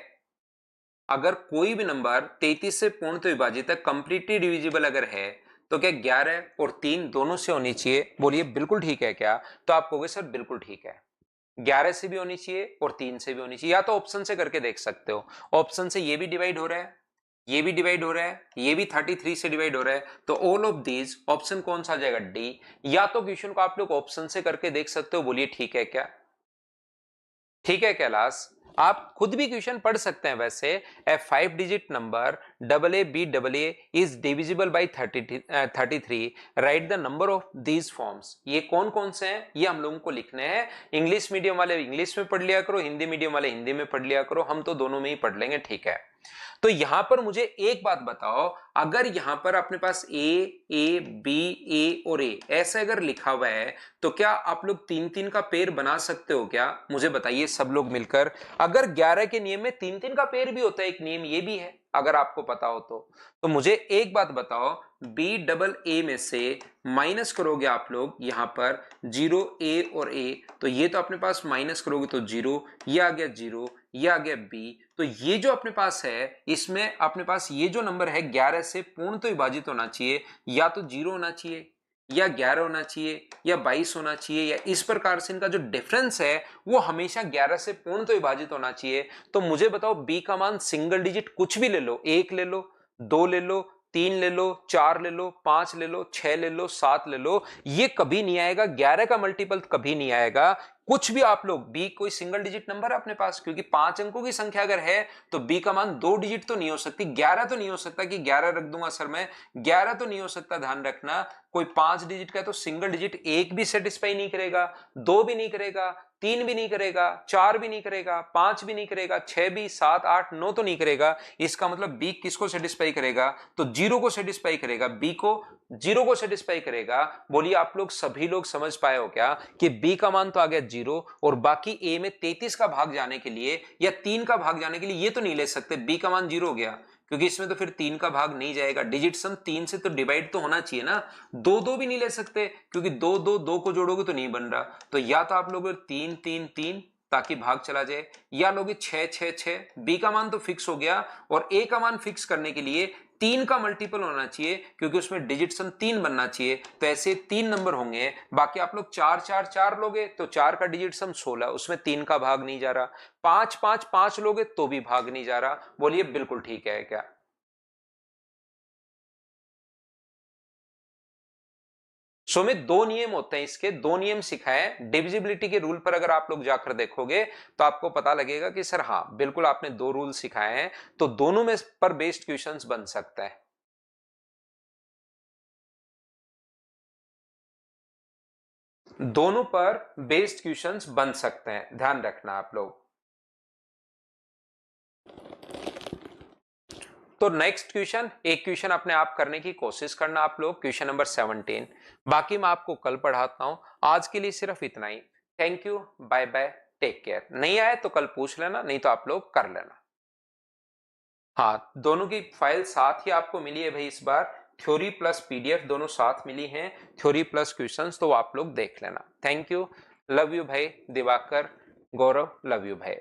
अगर कोई भी नंबर 33 से पूर्णतः विभाजित है, कंप्लीटली डिविजिबल अगर है, तो क्या 11 और 3 दोनों से होनी चाहिए। बोलिए बिल्कुल ठीक है क्या, तो आप कहोगे सर बिल्कुल ठीक है, 11 से भी होनी चाहिए और 3 से भी होनी चाहिए। या तो ऑप्शन से करके देख सकते हो, ऑप्शन से ये भी डिवाइड हो रहा है, ये भी डिवाइड हो रहा है, ये भी 33 से डिवाइड हो रहा है, तो ऑल ऑफ दीज ऑप्शन कौन सा आ जाएगा, डी। या तो क्वेश्चन को आप लोग ऑप्शन से करके देख सकते हो। बोलिए ठीक है क्या, ठीक है कैलाश, आप खुद भी क्वेश्चन पढ़ सकते हैं। वैसे A 5 digit number double A B double A is divisible by 33, right the number of these forms. ये कौन कौन से हैं ये हम लोगों को लिखने हैं। इंग्लिश मीडियम वाले इंग्लिश में पढ़ लिया करो, हिंदी मीडियम वाले हिंदी में पढ़ लिया करो, हम तो दोनों में ही पढ़ लेंगे, ठीक है। तो यहां पर मुझे एक बात बताओ, अगर यहां पर अपने पास ए बी ए और ए ऐसा अगर लिखा हुआ है, तो क्या आप लोग 3-3 का पेयर बना सकते हो क्या, मुझे बताइए सब लोग मिलकर। अगर 11 के नियम में 3-3 का पेयर भी होता है, एक नियम ये भी है, अगर आपको पता हो तो मुझे एक बात बताओ, बी डबल ए में से माइनस करोगे आप लोग यहां पर 0 ए और ए, तो ये तो अपने पास माइनस करोगे तो 0, ये आ गया 0, ये आ गया बी। तो ये जो अपने पास है, इसमें अपने पास ये जो नंबर है 11 से पूर्ण तो विभाजित होना चाहिए, या तो 0 होना चाहिए, या 11 होना चाहिए, या 22 होना चाहिए, या इस प्रकार से इनका जो डिफरेंस है वो हमेशा 11 से पूर्ण तो विभाजित होना चाहिए। तो मुझे बताओ बी का मान सिंगल डिजिट कुछ भी ले लो, 1 ले लो, 2 ले लो, 3 ले लो, 4 ले लो, 5 ले लो, 6 ले लो, 7 ले लो, ये कभी नहीं आएगा, 11 का मल्टीपल कभी नहीं आएगा। कुछ भी आप लोग, बी कोई सिंगल डिजिट नंबर है अपने पास, क्योंकि 5 अंकों की संख्या अगर है तो बी का मान 2 डिजिट तो नहीं हो सकती, 11 तो नहीं हो सकता कि 11 रख दूंगा सर मैं, 11 तो नहीं हो सकता, ध्यान रखना। कोई 5 डिजिट का है तो सिंगल डिजिट 1 भी सेटिस्फाई नहीं करेगा, 2 भी नहीं करेगा, 3 भी नहीं करेगा, 4 भी नहीं करेगा, 5 भी नहीं करेगा, 6 भी, 7, 8, 9 तो नहीं करेगा। इसका मतलब बी किसको सेटिस्फाई करेगा, तो 0 को सेटिस्फाई करेगा, बी को 0 को सेटिस्फाई करेगा। बोलिए आप लोग सभी लोग समझ पाए हो क्या कि बी का मान तो आ गया 0, और बाकी ए में 33 का भाग जाने के लिए या 3 का भाग जाने के लिए ये तो नहीं ले सकते, बी का मान 0 हो गया, क्योंकि इसमें तो फिर 3 का भाग नहीं जाएगा, डिजिट सम 3 से तो डिवाइड तो होना चाहिए ना। 2-2 भी नहीं ले सकते, क्योंकि 2-2 को जोड़ोगे तो नहीं बन रहा। तो या तो आप लोग 3-3-3 ताकि भाग चला जाए, या लोगे 6-6-6, बी का मान तो फिक्स हो गया, और ए का मान फिक्स करने के लिए 3 का मल्टीपल होना चाहिए क्योंकि उसमें डिजिट सम 3 बनना चाहिए, तो ऐसे 3 नंबर होंगे। बाकी आप लोग 4 4 4 लोगे तो 4 का डिजिट सम 16, उसमें 3 का भाग नहीं जा रहा। 5 5 5 लोगे तो भी भाग नहीं जा रहा। बोलिए बिल्कुल ठीक है क्या? सुमित दो नियम होते हैं इसके, दो नियम सिखाए डिविजिबिलिटी के रूल पर। अगर आप लोग जाकर देखोगे तो आपको पता लगेगा कि सर हाँ बिल्कुल आपने दो रूल सिखाए हैं, तो दोनों में पर बेस्ड क्वेश्चंस बन सकता है। दोनों पर बेस्ड क्वेश्चंस बन सकते हैं, ध्यान रखना आप लोग। तो नेक्स्ट क्वेश्चन, एक क्वेश्चन अपने आप करने की कोशिश करना आप लोग, क्वेश्चन नंबर 17। बाकी मैं आपको कल पढ़ाता हूं, आज के लिए सिर्फ इतना ही। Thank you, bye bye, take care. नहीं आए तो कल पूछ लेना, नहीं तो आप लोग कर लेना। हाँ, दोनों की फाइल साथ ही आपको मिली है भाई इस बार, थ्योरी प्लस पीडीएफ दोनों साथ मिली हैं, थ्योरी प्लस क्वेश्चंस, तो आप लोग देख लेना। थैंक यू, लव यू भाई दिवाकर, गौरव, लव यू भाई।